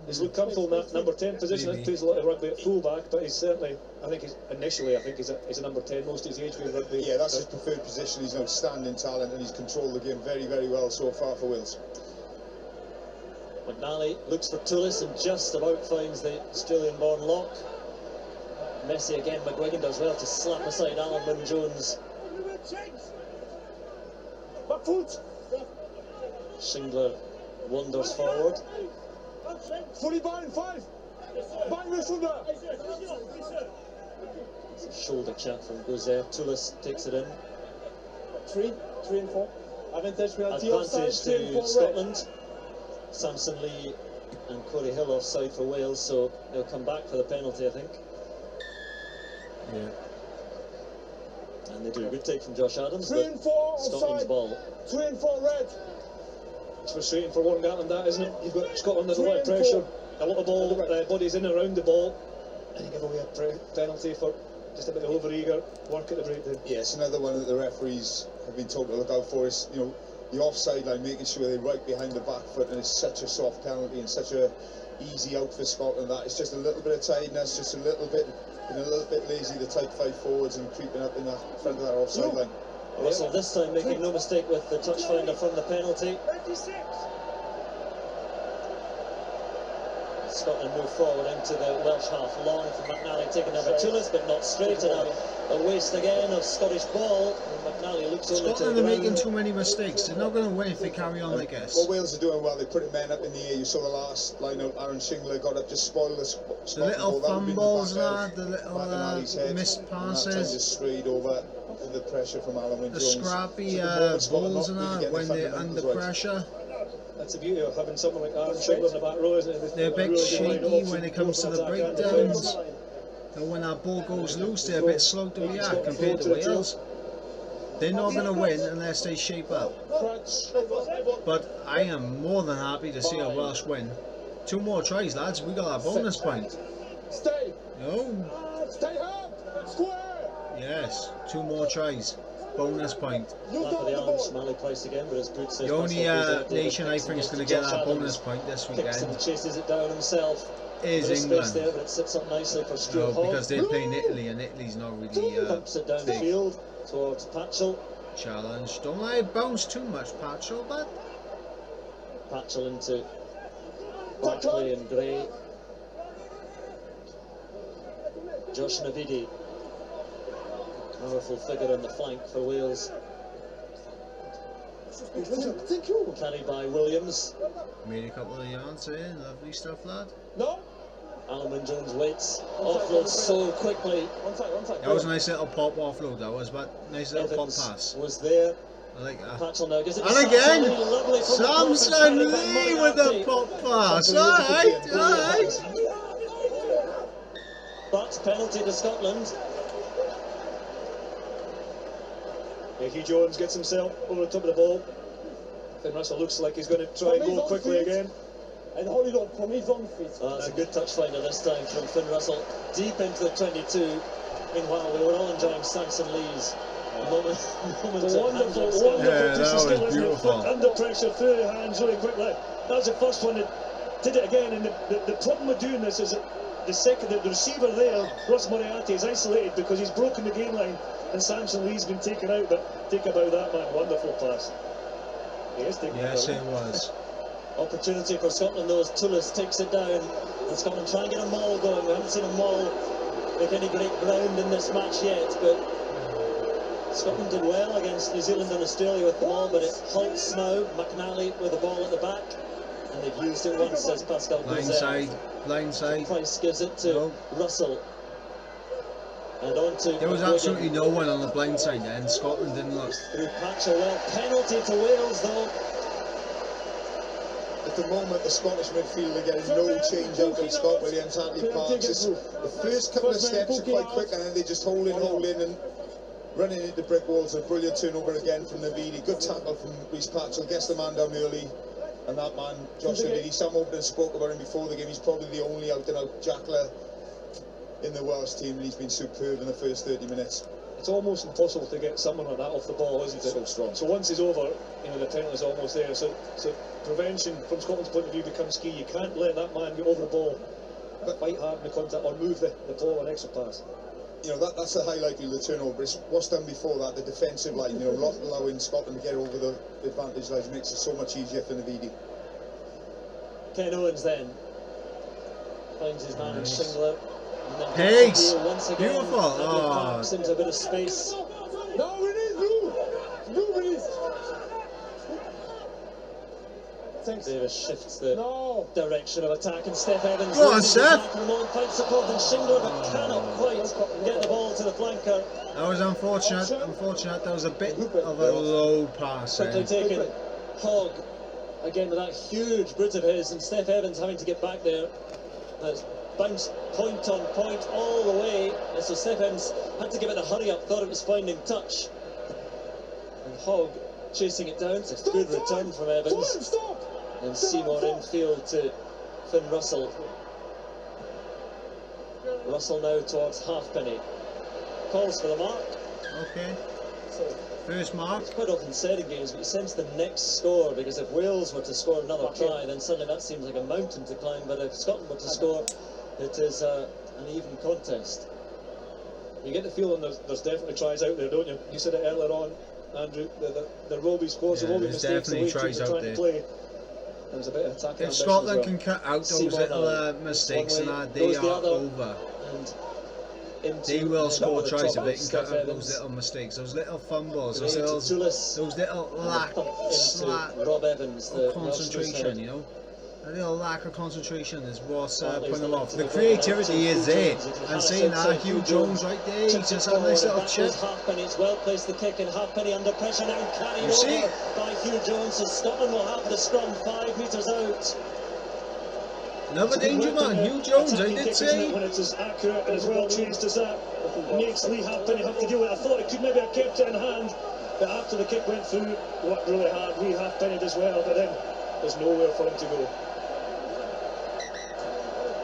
He's looked comfortable in that number 10 position. He plays a lot of rugby at full-back, but he's certainly, I think he's a number 10 most of his age with rugby. Yeah, that's his preferred position. He's an outstanding talent and he's controlled the game very, very well so far for Wales. McNally looks for Tullis and just about finds the Australian-born lock. Messy again, McGuigan does well to slap aside Alan Wynne-Jones. Shingler wanders forward. Fully bind, 5. Bind with shoulder. It's a shoulder chat from Gozer. Tullis takes it in. 3 and 4. Advantage Advantage to Scotland. Samson Lee and Corey Hill offside for Wales, so they'll come back for the penalty, I think. Yeah. And they do a good take from Josh Adams, 3 and 4 Scotland's offside. ball. 3 and 4 red. It's frustrating for Warren Gatland, that, isn't it? You've got Scotland under a lot of pressure, a lot of ball, bodies in and around the ball, and you give away a penalty for just a bit of over-eager work at the breakdown. Yeah, it's another one that the referees have been told to look out for. Is, you know, the offside line, making sure they're right behind the back foot, and it's such a soft penalty and such a easy out for Scotland. That it's just a little bit of tidiness, just a little bit lazy. The tight 5 forwards and creeping up in the front of that offside line. Russell this time making no mistake with the touch finder from the penalty. Scotland move forward into the Welsh half. Long from McNally, taking over Tullis, but not straight enough. A waste again of Scottish ball. And McNally looks only to Scotland the are making ground. too many mistakes. They're not going to win if they carry on like this. What Wales are doing well, they're putting men up in the air. You saw the last line out, Aaron Shingler got up, just spoiled the little fumbles, the little missed That passes. just strayed over the pressure from Alan The Wynne-Jones. scrappy So the balls moment and Scotland that when not really they're getting the under fundamentals right. pressure. That's the beauty of having someone like Aaron Shingler in the back row, isn't it? They're a bit Really good shaky line-ups when and it comes to the both attack and breakdowns. defence. And when that ball goes loose, they're a bit slow to react compared to Wales. They're not going to win unless they shape up. But I am more than happy to see a Welsh win. 2 more tries, lads. We got our bonus point. Stay. No. Stay up. Square. Yes. 2 more tries. Bonus point. Lap of the arm, Schmally placed again, but his boot says The only nation I think is going to get that Josh bonus Adams. point this Kicks and weekend chases it down himself. is There is space there, England. but it sits up nicely for No, Stuart Hall. because they're playing Italy and Italy's not really Pumps it down the big field towards Patchell. challenge. Don't let it bounce too much, Patchell, but Patchell into Barkley and Gray. Josh Navidi, powerful figure on the flank for Wales. Carried by Williams. made a couple of yards here. Lovely stuff, lad. No. Alan Wynne-Jones waits. Offloads so quickly. One side. That was a nice little pop offload, that was, but nice little pop Evans pass. was there. I like that. Patchell now gives it to And again, Samson Lee, lovely from the Samson corner, Lee by with the Moriarty. pop pass. Alright, alright. But penalty to Scotland. Hugh Jones gets himself over the top of the ball. Finn Russell looks like he's going to try and go quickly again. And hold it up from his own feet. That's a good touch finder this time from Finn Russell, deep into the 22. Meanwhile, we were all enjoying Samson Lee's moment of Wonderful, hand-up. wonderful Yeah, piece that of was skill, isn't it? beautiful. Under pressure, through the hands really quickly. That was the first one that did it again, and the problem with doing this is that the receiver there, Ross Moriarty, is isolated because he's broken the game line, and Samson Lee's been taken out, but think about that, man. Wonderful pass. Yes, it was. Opportunity for Scotland though as Tullis takes it down, and Scotland try and get a maul going. We haven't seen a maul make any great ground in this match yet, but Scotland did well against New Zealand and Australia with the maul, but it halts now. McNally with the ball at the back, and they've used it once, says Pascal Blindside, blindside. Price gives it to No. Russell. And on to There was McGuigan. absolutely no one on the blind side then. Scotland didn't look. Through Patchell, well, penalty to Wales though. At the moment, the Scottish midfield are getting no change out of Scott Williams, Andy Parks. The first couple of steps are quite quick, and then they just hold in, and running into brick walls. A brilliant turnover again from Navidi. Good tackle from Reece Patchell. Gets the man down early. And that man, Josh Navidi, Sam Open spoke about him before the game. He's probably the only out-and-out jackler in the Welsh team, and he's been superb in the first 30 minutes. It's almost impossible to get someone like that off the ball, isn't it? So strong. So once he's over, you know, the penalty's almost there. So prevention from Scotland's point of view becomes key. You can't let that man get over the ball, fight hard in the contact, or move the ball on extra pass. You know, that's the highlight of the turnover. It's what's done before that, the defensive line, you know, not allowing Scotland to get over the advantage line makes it so much easier for Navidi. Ken Owens then finds his man in Shingler. Pace! Once again, Beautiful! Oh. Into a bit of space. No, we need Lou! Lou, we need! Thanks. Davis shifts the No! direction of attack, and Steph Evans Go on, Steph! finds support in Shingler, but cannot quite get the ball to the flanker. That was unfortunate. That was a bit of a low pass. Quickly taken. Hogg again with that huge brute of his, and Steph Evans having to get back there. That's bounced point on point all the way, and so Steph Evans had to give it a hurry up, thought it was finding touch. And Hogg chasing it down. It's a good return from Evans. And Seymour infield to Finn Russell. Russell now towards Halfpenny. Calls for the mark. Okay. First mark. It's quite often said in games, but you sense the next score, because if Wales were to score another try, then suddenly that seems like a mountain to climb. But if Scotland were to score, it is an even contest. You get the feeling there's definitely tries out there, don't you? You said it earlier on, Andrew. The Robbie scores, the Robbie mistakes, the way teams are trying to play. There's a bit of attacking. If Scotland can cut out those little mistakes and that, they are over. They will score tries if they can cut out those little mistakes, those little fumbles, those little lack Rob Evans, of concentration, you know. A little lack of concentration is what's putting them off. The creativity is there, and saying that, Hugh Jones right there, he just had a nice little chip. Halfpenny, it's well placed the kick, and Halfpenny under pressure now, carried over by Hugh Jones, so Scotland will have the scrum 5 metres out. Another danger man, Hugh Jones, I did say. When it's as accurate and as well chased as that, it makes Lee Halfpenny have to deal with it. I thought it could maybe have kept it in hand, but after the kick went through, worked really hard. Lee Halfpenny as well, but then there's nowhere for him to go.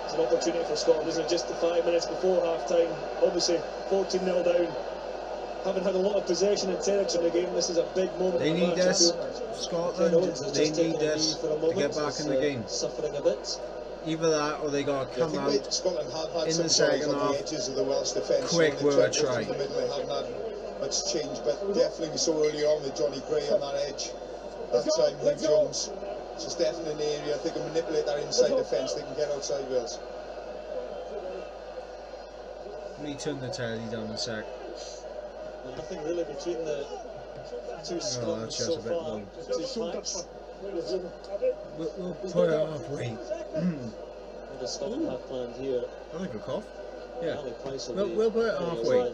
It's an opportunity for Scotland, isn't it? Just the 5 minutes before half time, obviously 14-0 down. Haven't had a lot of possession and territory in the game. This is a big moment. They need this, Scotland. They need this to get back in the game. Suffering a bit. Either that, or they got to come out Scotland have had in the second half. The edges of the Welsh defence. Quick with a try. In the middle, they haven't had much change, but definitely we saw earlier on with Johnny Gray on that edge. That time with Jones. It's just definitely an area if they can manipulate that inside defence, they can get outside Wales. Return the telly down a sec. Nothing really between the two scrums so far. Two packs. We'll put it halfway. What does Scotland have planned here? I like a cough. Yeah. We'll put it halfway.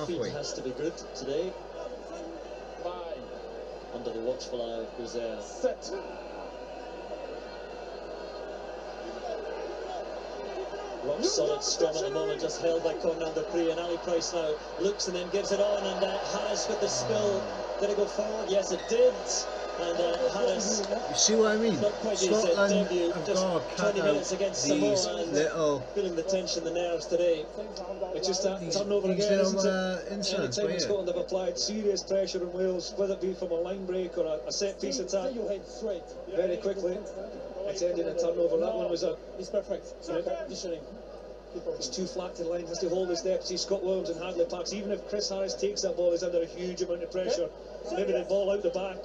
Feet has to be good today. Under the watchful eye of Brazil. Set. Rock solid scrum at the moment, just held by Conrad Dupree, and Ali Price now looks and then gives it on, and Harris with the spill. Did it go forward? Yes, it did. And Harris. You see what I mean? Scotland have got to cut out these little. Feeling the tension, the nerves today. It's just that turnover again, isn't it? Incidents, Anytime Scotland have applied serious pressure on Wales, whether it be from a line break or a set piece attack, very quickly it's ended in a turnover. That one was It's perfect. Conditioning. It's too flat to the line, has to hold his depth. See Scott Williams and Hadley Parks. Even if Chris Harris takes that ball, he's under a huge amount of pressure. Maybe the ball out the back,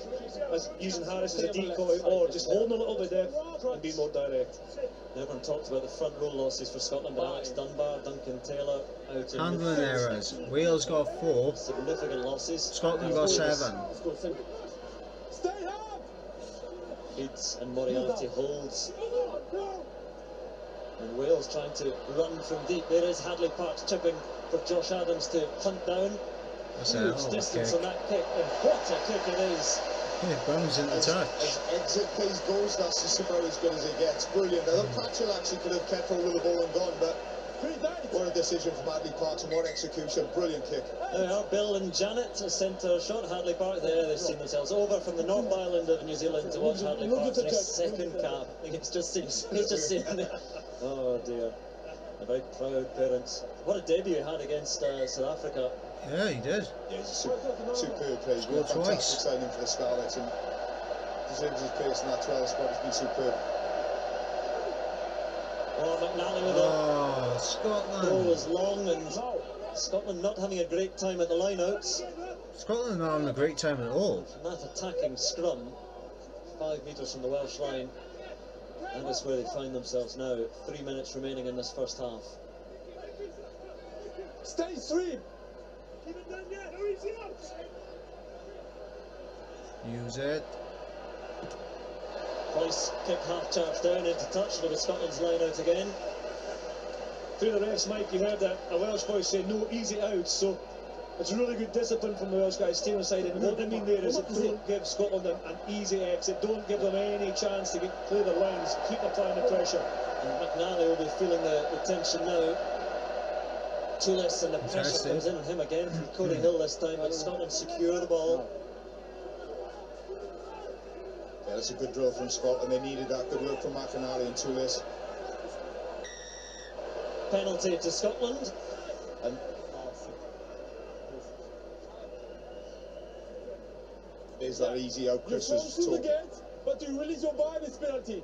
as using Harris as a decoy, or just holding a little bit of depth and being more direct. Everyone talked about the front row losses for Scotland, but Alex Dunbar, Duncan Taylor out in handling errors. Wales got 4. Significant losses. Scotland got 7. Feeds and Moriarty holds. And Wales trying to run from deep. There is Hadley Parks chipping for Josh Adams to hunt down. Huge distance on that kick, and what a kick it is! Yeah, bounds in the touch. As exit phase goes, that's just about as good as it gets. Brilliant. I thought Patchell actually could have kept hold of the ball and gone, but What a decision from Hadley Parks and what execution. Brilliant kick. There we are, Bill and Janet, a centre shot. Hadley Park there, they've seen themselves over from the North Island of New Zealand to watch Hadley Parks in his second cap. I think it's just seen oh dear. A very proud parents. What a debut he had against South Africa. Yeah, he did. Yeah, he's a superb play. He's been a fantastic signing for the Scarlets and deserves his place in that 12 spot. He's been superb. Oh, McNally with Scotland. The goal was long and Scotland not having a great time at the lineouts. Scotland not having a great time at all. From that attacking scrum, 5 metres from the Welsh line, and that's where they find themselves now. 3 minutes remaining in this first half. Stay 3. Use it. Price kick half charge down into touch with Scotland's line out again. Through the refs, Mike, you heard that a Welsh boy say no easy outs, so it's really good discipline from the Welsh guys staying aside. And what I mean there is don't give Scotland an easy exit, don't give them any chance to clear the lines, keep applying the pressure. And McNally will be feeling the tension now. Too less, and the pressure comes in on him again from Cody Hill this time, but Scotland secure the ball. Yeah, that's a good drill from Scotland. They needed that. Good work from McInally and Toulis. Penalty to Scotland. And there's that easy out. Chris was talking. But you really survive this penalty.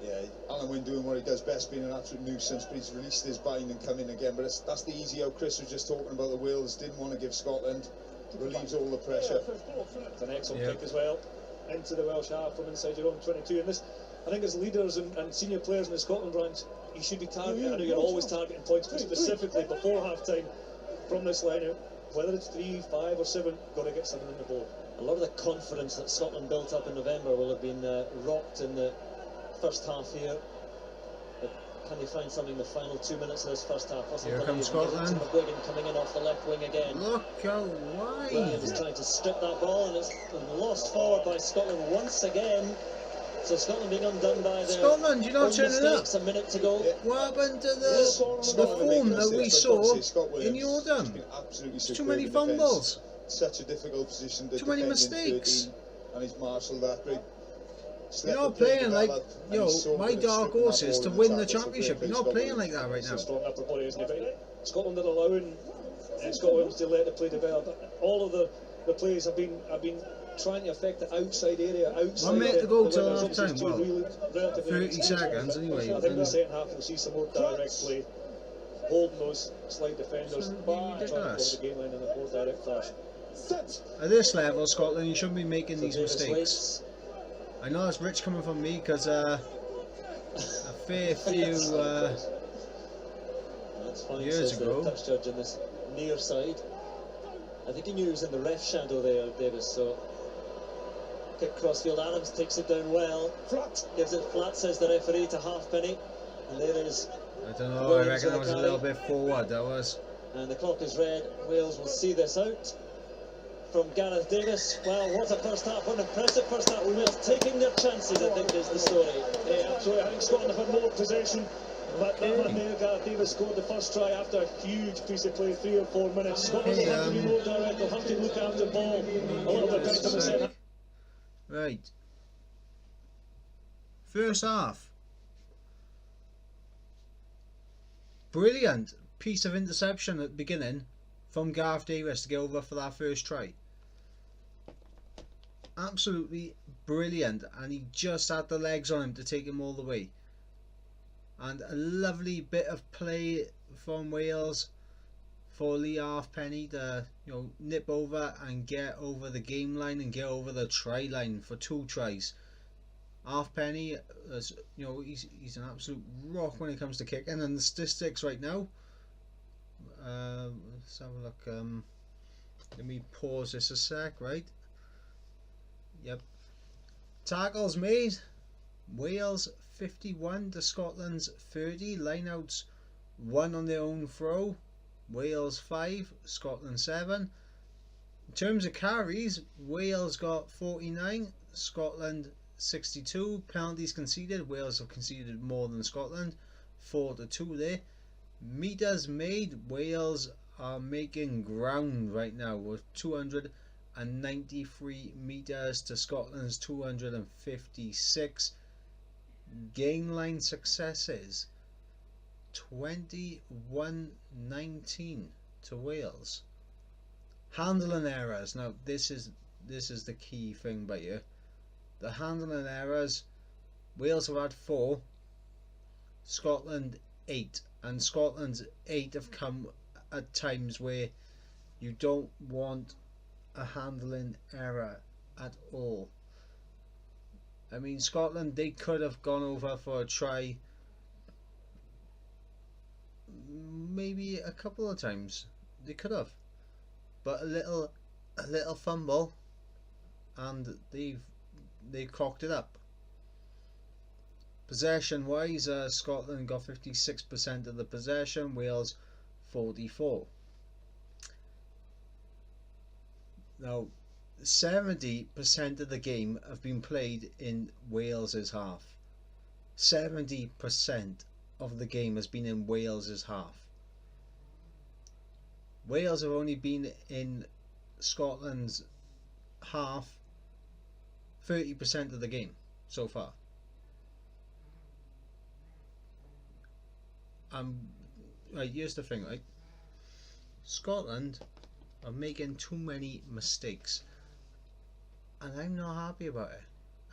Yeah, Alan Wynne doing what he does best, being an absolute nuisance, but he's released his bind and come in again. But that's the easy out. Chris was just talking about the Wales didn't want to give Scotland. Relieves all the pressure. It's an excellent kick as well. Into the Welsh half from inside your own 22, and this, I think, as leaders and senior players in the Scotland branch, you should be targeting. I know you're always targeting points, but specifically before half time from this lineup, whether it's 3, 5, or 7, got to get something on the board. A lot of the confidence that Scotland built up in November will have been rocked in the first half here. But can they find something in the final 2 minutes of this first half? Here comes Scotland. McGuigan coming in off the left wing again. Look how wide. Williams trying to strip that ball, and it's lost forward by Scotland once again. So Scotland being undone by their Scotland, you're not turning up. A minute to go. Yeah. What happened to the form that we saw in Jordan? Too many fumbles. Such a difficult position to Too many mistakes. And he's marshalled that great. You're not playing like, my dark horse is to win the championship. You're not playing like that right now. Strong upper body, isn't he? But Scotland are allowing Scott Williams to let the play develop. All of the plays have been trying to affect the outside area. Outside 1 minute to go till the half time. Well, 30 seconds anyway. I think the second half we'll see some more direct play, holding those slight defenders, trying to hold the game line in a more direct fashion. At this level, Scotland, you shouldn't be making these mistakes. I know it's rich coming from me because a fair few years ago. The touch judge on this near side. I think he knew he was in the ref shadow there, Davis. So kick crossfield. Adams takes it down well. Flat. Gives it flat, says the referee, to Halfpenny. And there is. I don't know. I reckon that was a little bit forward. That was. And the clock is red. Wales will see this out. From Gareth Davis. Well, what a first half, what an impressive first half. Wales taking their chances, I think, is the story. Yeah, absolutely. I think Scotland have had more possession, but that man there, Gareth Davis, scored the first try after a huge piece of play, 3 or 4 minutes. Scotland will have to be more direct, they'll have to look after the ball a little bit better in the second. Right. First half. Brilliant piece of interception at the beginning from Gareth Davis to get over for that first try. Absolutely brilliant, and he just had the legs on him to take him all the way. And a lovely bit of play from Wales for Lee Halfpenny to nip over and get over the game line and get over the try line for 2 tries. Halfpenny, he's an absolute rock when it comes to kicking, and the statistics right now. Let's have a look. Let me pause this a sec. Right. Yep. Tackles made. Wales 51 to Scotland's 30. Lineouts 1 on their own throw. Wales 5, Scotland 7. In terms of carries, Wales got 49, Scotland 62. Penalties conceded. Wales have conceded more than Scotland, 4-2 there. Meters made, Wales are making ground right now with 293 meters to Scotland's 256. Game line successes 21-19 to Wales. Handling errors. Now this is the key thing by here. The handling errors. Wales have had 4, Scotland 8, and Scotland's 8 have come at times where you don't want a handling error at all. I mean, Scotland, they could have gone over for a try maybe a couple of times. They could have, but a little fumble and they've cocked it up. Possession wise, Scotland got 56% of the possession, Wales 44. Now 70% of the game have been played in Wales's half. 70% of the game has been in Wales's half. Wales have only been in Scotland's half 30% of the game so far. Right, here's the thing, right? Scotland are making too many mistakes, and I'm not happy about it.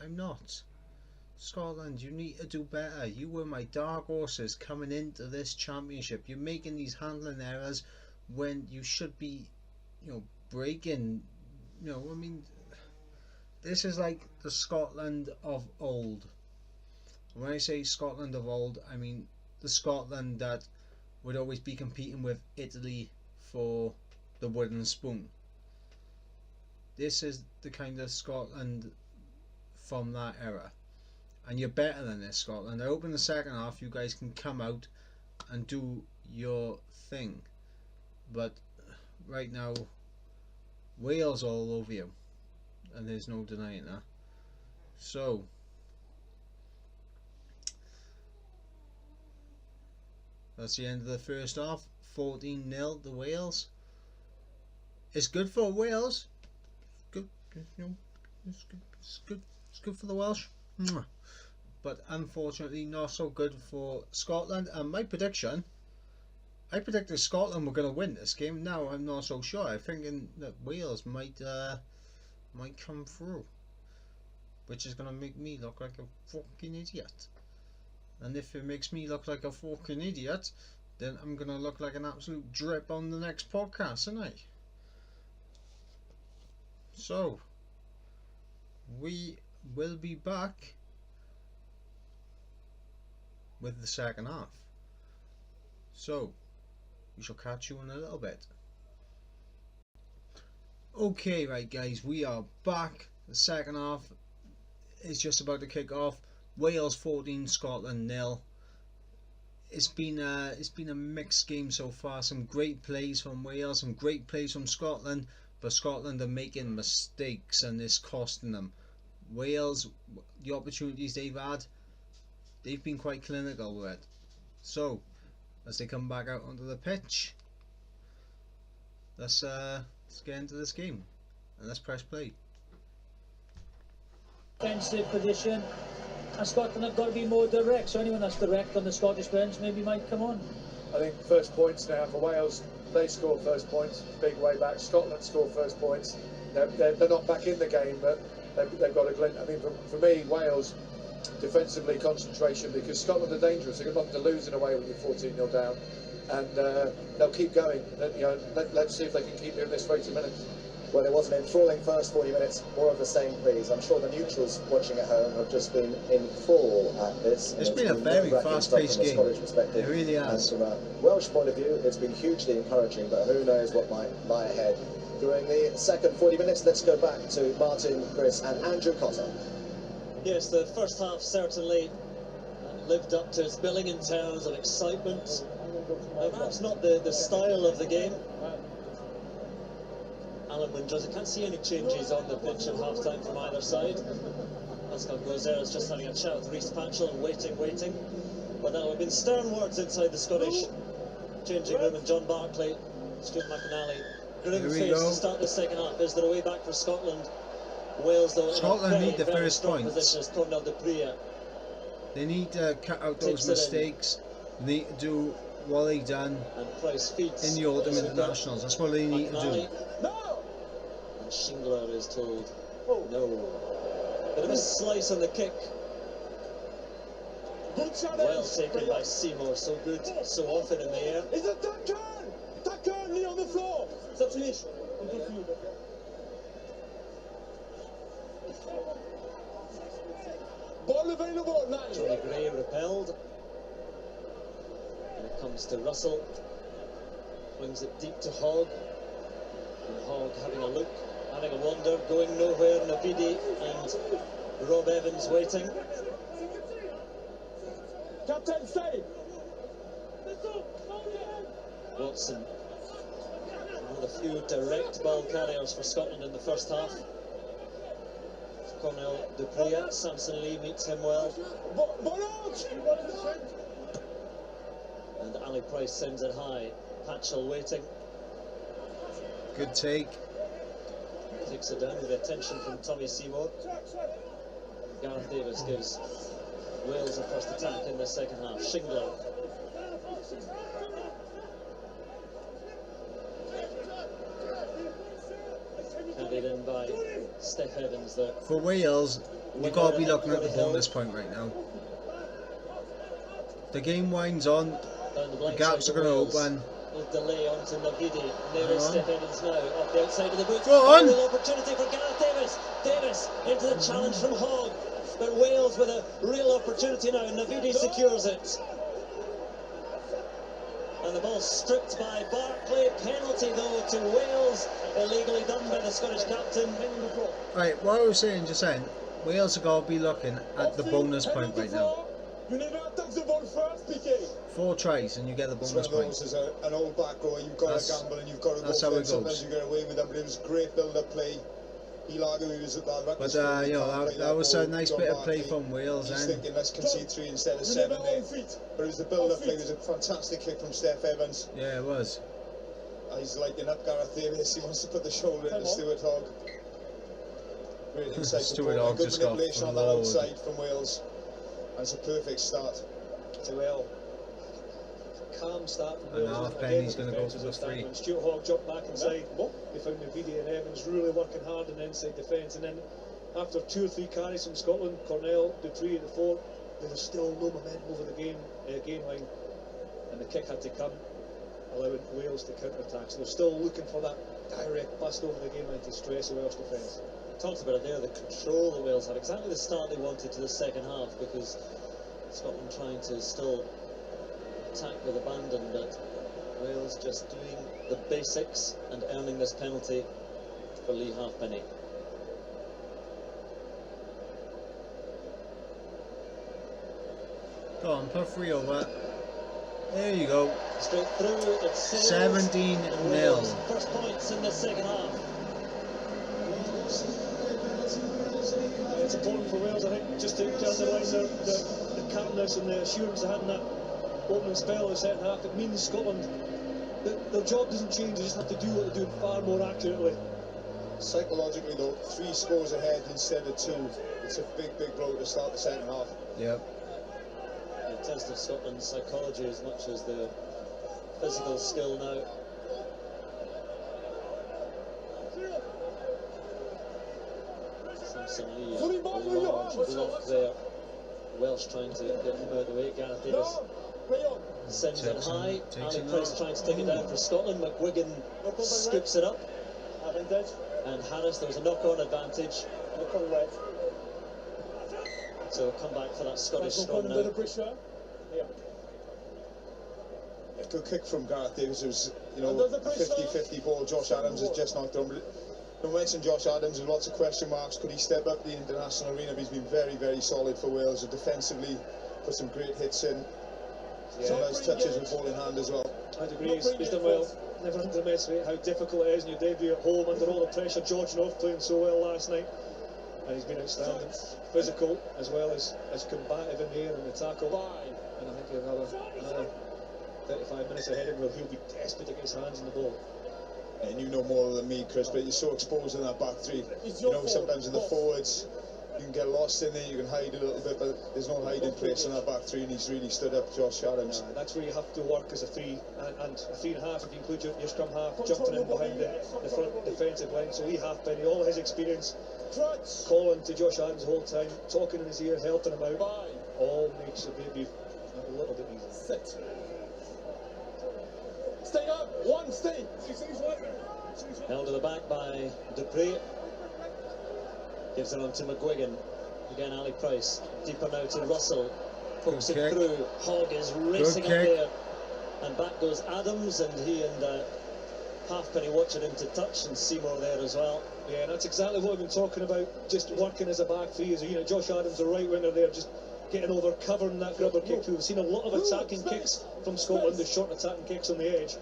I'm not. Scotland, you need to do better. You were my dark horses coming into this championship. You're making these handling errors when you should be, breaking. I mean, this is like the Scotland of old. When I say Scotland of old, I mean the Scotland that would always be competing with Italy for the wooden spoon. This is the kind of Scotland from that era, and you're better than this, Scotland. I hope in the second half you guys can come out and do your thing, but right now Wales all over you, and there's no denying that. So that's the end of the first half. 14-0 to Wales. It's good for Wales. Good, it's good. It's good for the Welsh. But unfortunately, not so good for Scotland. And my prediction, I predicted Scotland were going to win this game. Now I'm not so sure. I'm thinking that Wales might come through, which is going to make me look like a fucking idiot. And if it makes me look like a fucking idiot, then I'm going to look like an absolute drip on the next podcast, ain't I? So, we will be back with the second half. So, we shall catch you in a little bit. Okay, right guys, we are back. The second half is just about to kick off. Wales 14, Scotland 0. It's been a mixed game so far. Some great plays from Wales, some great plays from Scotland, but Scotland are making mistakes and it's costing them. Wales, the opportunities they've had, they've been quite clinical with it. So as they come back out onto the pitch, let's get into this game and let's press play. Defensive position, and Scotland have got to be more direct, so anyone that's direct on the Scottish bench maybe might come on. I think first points now for Wales. They score first points, big way back. Scotland score first points. They're not back in the game, but they've got a glint. I mean, for me, Wales defensively concentration, because Scotland are dangerous. They've got nothing to lose in a way when you're 14-0 down, and they'll keep going. Let's see if they can keep doing this for 80 minutes. Well, it was an enthralling first 40 minutes, more of the same, please. I'm sure the neutrals watching at home have just been in full at this. It's been a very fast-paced game. It really has. And from a Welsh point of view, it's been hugely encouraging, but who knows what might lie ahead. During the second 40 minutes, let's go back to Martin, Chris and Andrew Cotter. Yes, the first half certainly lived up to its billing in terms of excitement. Perhaps not the style of the game. Alan Windrose, I can't see any changes on the pitch at half-time from either side. Pascal Gozer is just having a chat with Rhys Patchell, waiting. But there have been stern words inside the Scottish changing room, and John Barclay, Stuart McAnally. Grim face to start the second half. Is there a way back for Scotland? Wales, though, Scotland in a need the very first strong points. position as Cornel de Pria. They need to cut out those mistakes. They need to do what they done and Price feeds in the autumn internationals. That's what they need to do. No! And Shingler is told no. Bit of a slice on the kick. Well taken by Seymour, so good, so often in the air. It's a tackle! Tackle, knee on the floor! That's finish. Ball available, 9. Johnny Gray repelled. And it comes to Russell. Brings it deep to Hogg. And Hogg having a look, having a wander, going nowhere. Navidi and Rob Evans waiting. Captain, stay! Watson, one of the few direct ball carriers for Scotland in the first half. Cornel de Pria, Samson Lee meets him well. And Ali Price sends it high. Patchell waiting. Good take. Takes it down with attention from Tommy Seymour. Gareth Davis gives Wales a first attack in the second half. Shingler. Carried in by Steph Evans there. For Wales, you've got to be looking at the bonus point right now. The game winds on, the gaps are going to open. Delay onto Navidi. There is Steph Evans now, off the outside of the boot. Go on! Real opportunity for Gareth Davis. Davis into the challenge from Hogg. But Wales with a real opportunity now. Navidi secures it. And the ball stripped by Barclay. Penalty though to Wales. Illegally done by the Scottish captain. Right, what I was saying just then, Wales are going to be looking at the bonus point right now. You never attack the ball first, PK. 4 tries and you get the bonus point. As an old back row, you've got to gamble and you've got to go for it. Sometimes you get away with them, but it was great build-up play. He was at that. But you know, that was a nice bit of play from Wales. He's thinking let's concede 3 instead of 7 there. But it was the build-up play. It was a fantastic kick from Steph Evans. Yeah, it was. He's lighting up Gareth Davis. He wants to put the shoulder into Stuart Hogg. Great insight. Stuart Hogg just got manipulation on that outside from Wales. And it's a perfect start. To well. Calm start from Wales. And Halfpenny's going to go for the 3. Stuart Hogg jumped back inside. They found Navidi and Evans really working hard in the inside defence, and then after 2 or 3 carries from Scotland, Cornel, Dupree at the 4, there was still no momentum over the game line, and the kick had to come, allowing Wales to counter-attack. So they're still looking for that direct bust over the game line to stress the Welsh defence. Talked about it there, the control that Wales have, exactly the start they wanted to the second half, because Scotland trying to still attack with abandon, but Wales just doing the basics and earning this penalty for Lee Halfpenny. Go on, put 3 over. There you go. Straight through, it's 17-0. First points in the second half. It's important for Wales, I think, just to underline the calmness and the assurance they had in that opening spell in the second half. It means Scotland, their job doesn't change, they just have to do what they're doing far more accurately. Psychologically though, 3 scores ahead instead of 2. It's a big blow to start the second half. Yep. The test of Scotland's psychology as much as the physical skill now. Samson Lee, a large block there. Welsh trying to get him out of the way. Gareth Davis sends it high. Ali Price trying to take it down for Scotland. McGuigan scoops it up. And Harris, there was a knock-on advantage. So come back for that Scottish scrum now. A good kick from Gareth Davis. It was, you know, a 50-50 ball. Josh Adams has just knocked on. Don't mention Josh Adams, there's lots of question marks. Could he step up the international arena? But he's been very solid for Wales. Defensively, put some great hits in. Some nice touches with ball in hand as well. I'd agree, he's done well. Never underestimate how difficult it is in your debut at home under all the pressure. George North playing so well last night, and he's been outstanding. Physical as well as combative in the air and the tackle. And I think another 35 minutes ahead of him, he'll be desperate to get his hands on the ball. And you know more than me, Chris, but you're so exposed in that back three. You know, sometimes in the forwards, you can get lost in there, you can hide a little bit, but there's no hiding place in that back three, and he's really stood up Josh Adams. That's where you have to work as a three, and a 3.5 if you include your scrum half, jumping in behind the front defensive line. So he halfpenny, all his experience, calling to Josh Adams the whole time, talking in his ear, helping him out, all makes the debut a little bit easier. Sit. Stay up, one, stay. Held to the back by Dupree. Gives it on to McGuigan. Again, Ali Price. Deeper now to Russell. Pokes it through. Hogg is racing up there. And back goes Adams, and he and Halfpenny watching him to touch, and Seymour there as well. Yeah, that's exactly what we've been talking about. Just working as a back three. You know, Josh Adams, the right winger there, just getting over, covering that grubber kick. We've seen a lot of attacking kicks from Scotland, the short attacking kicks on the edge.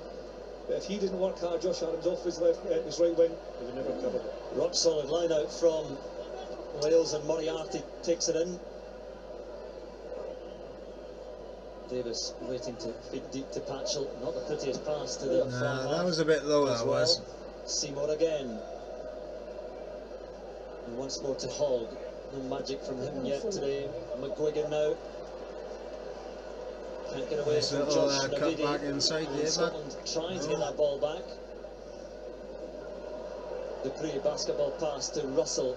But if he didn't work hard, Josh Adams off his his right wing, he would never cover it. Rock solid line out from Wales, and Moriarty takes it in. Davis waiting to feed deep to Patchell. Not the prettiest pass to the far half. That was a bit low, that was. Seymour again. And once more to Hogg. No magic from him yet today. McGuigan now. Can't get away from Josh cut back inside there. Scotland trying to get that ball back. Dupree, basketball pass to Russell.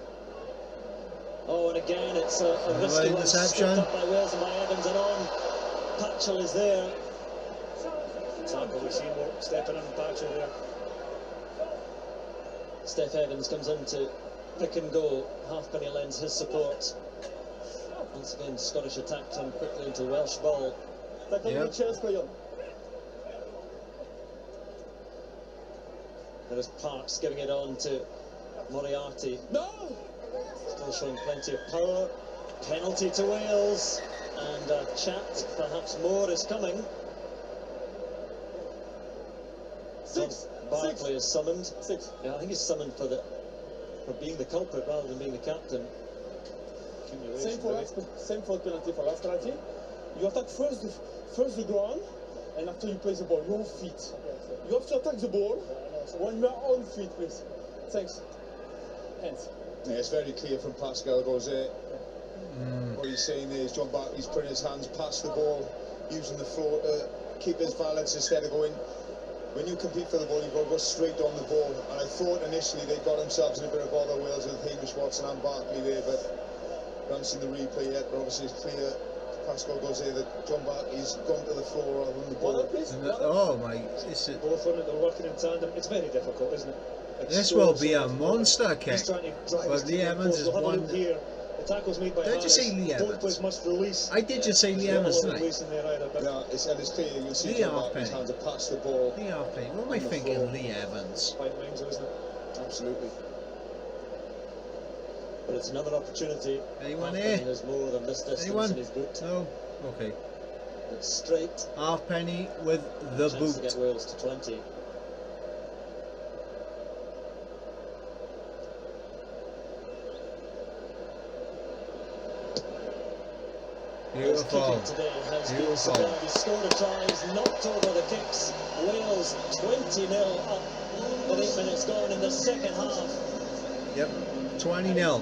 Oh, and again it's a risky one, stripped up by Wales and by Evans, and on. Patchell is there. Tackle, we've seen more stepping on Patchell there. Steph Evans comes in to pick and go. Halfpenny lends his support. Once again, Scottish attack turned quickly into Welsh ball. Yep. There is Parks giving it on to Moriarty. No! Still showing plenty of power. Penalty to Wales. And a chat, perhaps more, is coming. Barkley is summoned. Yeah, I think he's summoned for being the culprit rather than being the captain. Same for penalty for last penalty. You attack first the ground, and after you play the ball, your feet. You have to attack the ball when you are on feet, please. Thanks. Hands. Yeah, it's very clear from Pascal goes there. What he's saying there is John Barkley's putting his hands past the ball, using the floor to keep his balance instead of going. When you compete for the ball, you've got to go straight on the ball. And I thought initially they got themselves in a bit of bother, Wales, with Hamish Watson and Barkley there, but I haven't seen the replay yet. But obviously it's clear. Pascal goes there that John Barkley's gone to the floor rather than the ball. Oh my! Both of them, they're working in tandem. It's very difficult, isn't it? This will be a monster kick. But Lee Evans is one. The tackles made by Did you say Lee Evans? Must release. I did just say Lee Evans, didn't I? No, it's clear. You can see John Barkley's hands are past the ball. Lee Halfpenny. What am I thinking? Lee Evans. Isn't it? Absolutely. But it's another opportunity. Anyone here? There's more than this distance Anyone? in his boot. No? Okay. It's straight. Halfpenny with the Chance boot. to get Wales to 20. Beautiful. His kicking today has been superb. He scored a try, he's knocked over the kicks. Wales 20-0 up with 8 minutes gone in the second half. Yep, 20-0.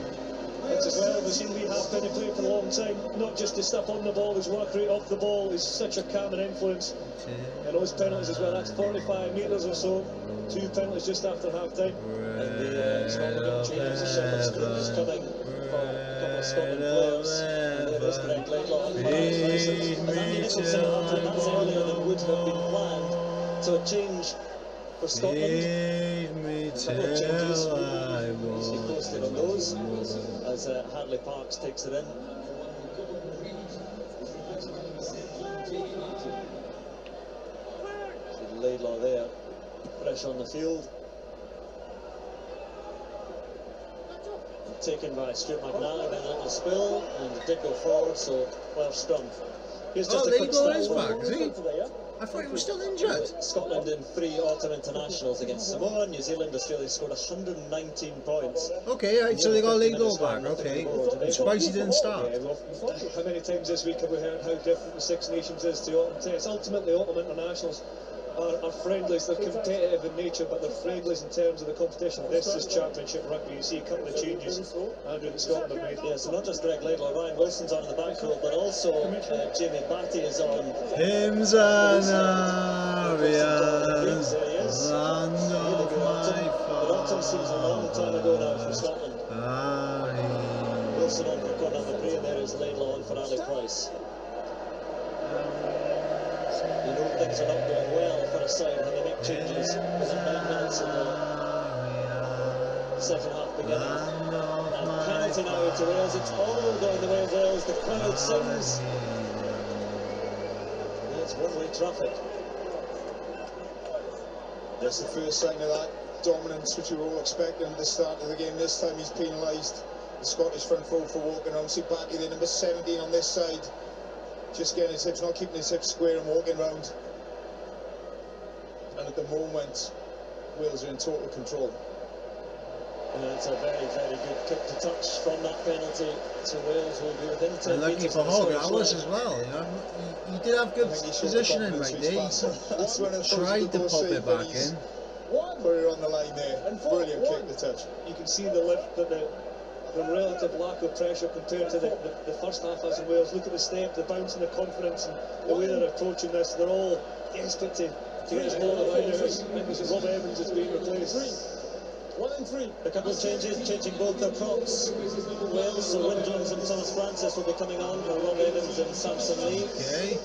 It's as well, we've seen Lee Halfpenny play for a long time, not just his stuff on the ball, his work rate off the ball is such a calming influence. And those penalties as well, that's 45 metres or so, 2 penalties just after half time. And the Scotland changes, the Shepherd scrum is coming for a couple of Scotland players. And there is Greg Laidlaw and as Andy Nichols said after that's earlier than would have been planned. So a change for Scotland. A couple of changes. See posted on those as Hadley Parks takes it in. See Laidlaw there, fresh on the field. Taken by Stuart McNally, then a little spill, and it did go forward, so Welsh scrum. Here's just a there quick you go, style. back, is he? I thought he was still injured. Scotland in 3 autumn internationals against Samoa, New Zealand, Australia scored 119 points. Okay, right, so they got Lee Low back. Okay, I'm surprised he didn't start. Yeah, well, how many times this week have we heard how different the Six Nations is to autumn tests? Ultimately, autumn internationals are friendlies. They're competitive in nature, but they're friendlies in terms of the competition. This is championship rugby. You see a couple of changes, Andrew, that Scotland have made. Yeah, so not just Greg Laidlaw, Ryan Wilson's on in the back row, but also Jamie Batty is on. Hymns and arias, land of my But autumn seems a long time ago now for Scotland. Wilson on for Conor McRae, and there is Laidlaw on for Ali Price. You know things are not going well for a side when they make changes within 9 minutes of the second half beginning. And penalty now to Wales. It's all going the way of Wales. The crowd sings. It's one-way traffic. That's the first sign of that dominance which we were all expecting at the start of the game. This time he's penalised the Scottish front row for walking around. See Batty, the number 17 on this side, just getting his hips, not keeping his hips square and walking round. And at the moment, Wales are in total control. And it's a very, very good kick to touch from that penalty. So Wales will be within 10 And lucky metres for of the Hogg, Scottish that was line. as well. You know, he did have good positioning right there. He tried to pop it back in. Put it on the line there. Brilliant kick to touch. You can see the lift, that the relative lack of pressure compared to the first half as in Wales. Look at the step, the bounce and the confidence and the way they're approaching this. They're all desperate to get his ball around. Rob Evans is being replaced. 1 and 3. A couple of changes, changing both their props. Wales, so Wyn Jones and Thomas Francis will be coming on for Rob Evans and Samson Lee. Okay.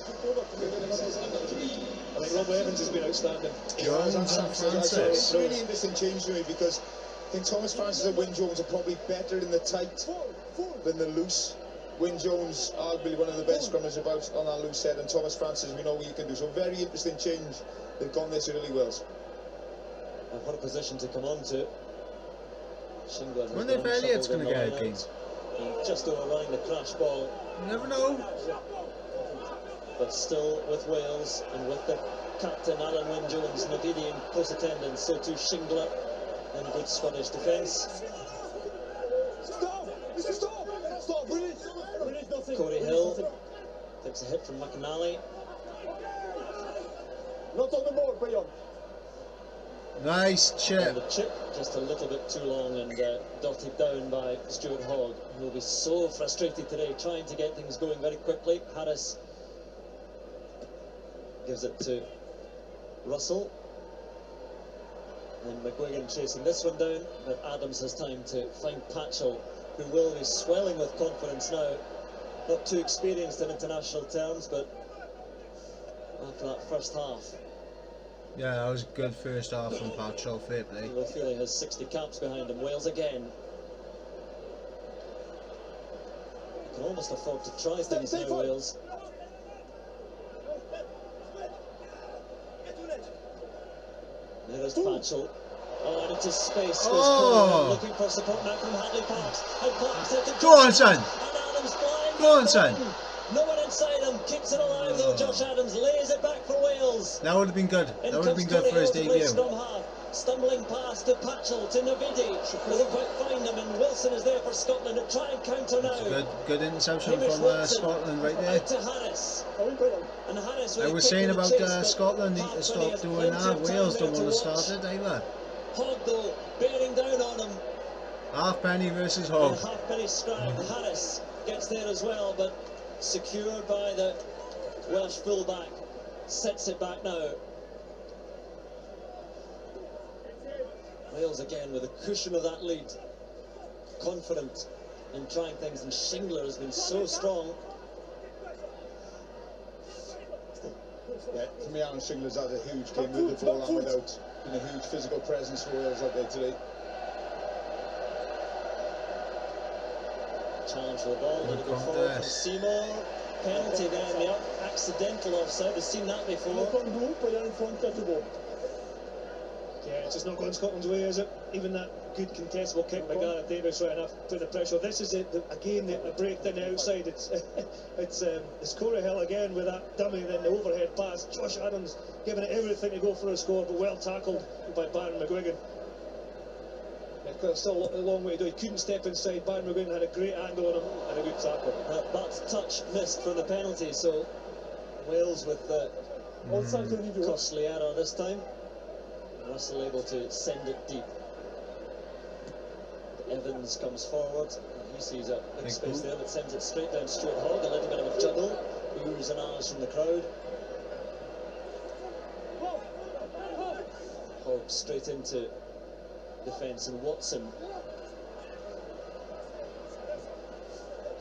I think Rob Evans has been outstanding. Jones and Francis. It's really interesting change to me because I think Thomas Francis and Wyn Jones are probably better in the tight than the loose. Wyn Jones, arguably one of the best scrummers about on that loose head, and Thomas Francis, we know what he can do. So very interesting change. They've gone this early, Wales. And what a position to come on to. Shingler. When if Elliott's going to get a game. Just overrunning the crash ball. You never know. But still with Wales and with the captain Alan Wyn Jones, Navidi in close attendance, so too Shingler in good Scottish defence. Stop! Stop! Stop! Release! Release nothing! Corey Hill takes a hit from McNally. Not on the board, Bayon. Nice And chip. the chip just a little bit too long and dotted down by Stuart Hogg, who will be so frustrated today, trying to get things going very quickly. Harris gives it to Russell. And McGuigan chasing this one down, but Adams has time to find Patchell, who will be swelling with confidence now. Not too experienced in international terms, but after that first half, Yeah, that was a good first half from Patchell, fair play. I feel he has 60 caps behind him. Wales again. Can almost afford to try things now, Wales. There is Patchell. Oh, and into space. Oh. Looking for support now from Hadley Parks. And Parks into Go on, son. And Adams flying. Go on, son. No one inside him. Keeps it alive though. Josh Adams lays it back for Wales. That would have been good. In That would have been comes good for his Corey Hill to play debut. scrum half. Stumbling past to Patchell, to Navidi. Doesn't quite find him, and Wilson is there for Scotland to try and counter now. Good interception Hamish from Wilson Scotland right there. out to Harris. And Harris I was saying about Scotland need to stop doing that. Wales don't want to start it either. Hogg though, bearing down on him. Halfpenny versus And Hogg. Halfpenny scragged. Harris gets there as well, but secured by the Welsh fullback. Sets it back now. Wales again with a cushion of that lead. Confident in trying things, and Shingler has been so strong. Yeah, for me, Aaron Shingler's had a huge game with the ball and without. Been a huge physical presence for Wales out there today. Challenge for the ball, little bit forward from Seymour. Penalty there, the accidental offside. We've seen that before. Yeah, it's just not going Scotland's way, is it? Even that good contestable kick by Gareth Davis right enough putting the pressure. This is again the breakdown outside. It's Corey Hill again with that dummy, then the overhead pass. Josh Adams giving it everything to go for a score, but well tackled by Baron McGuigan. Still a long way to go. He couldn't step inside. Baron McGuigan had a great angle on him and a good tackle. That touch missed for the penalty, so Wales with the costly error this time. Russell able to send it deep. Evans comes forward. He sees a big space there, but sends it straight down Stuart Hogg. A little bit of a juggle. Oohs and ahs from the crowd. Hogg straight into defence, and Watson.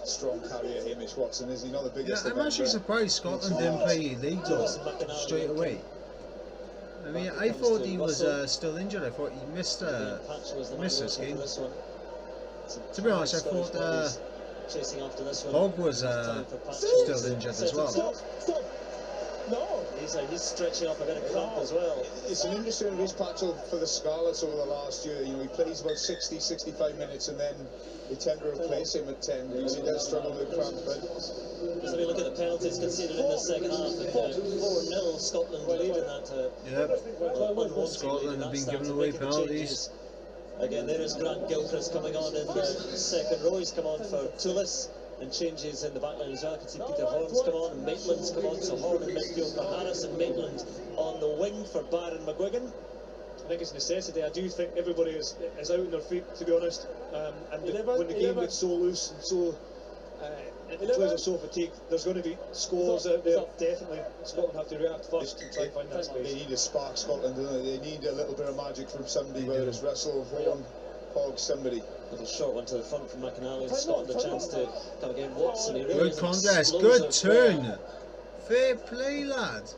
Strong carrier, Hamish Watson, is he not the biggest? Yeah, I'm actually surprised Scotland didn't play legal straight away. I mean, I thought he was still injured. I thought he missed this game. To be honest, I thought Hogg was still injured as well. No, he's stretching off a bit of cramp as well. It's an interesting wrist patch for the Scarlets over the last year. You know, he plays about 60, 65 minutes, and then they tend to replace him at 10 because he does struggle with cramp. But as we look at the penalties conceded in the second half, 4-0 Scotland lead in that. Scotland have been giving away penalties. Again, there is Grant Gilchrist coming on in the second row. He's come on for Tullis, and changes in the back line as well. I can see Peter Horns come on, and Maitland's come on. So Horn in midfield for Harris, and Maitland on the wing for Baron McGuigan. I think it's a necessity. I do think everybody is out on their feet, to be honest. And when the game gets so loose and so the players are so fatigued, there's going to be scores out there. Definitely, Scotland have to react fast and try and find that space. They need a spark, Scotland, don't they? They need a little bit of magic from somebody, whether it's Russell, Horn, Hogg, somebody. A little short one to the front from McAnally, and Scotland a chance to come again. Watson, he really good contest, good turn. Fair play, lad.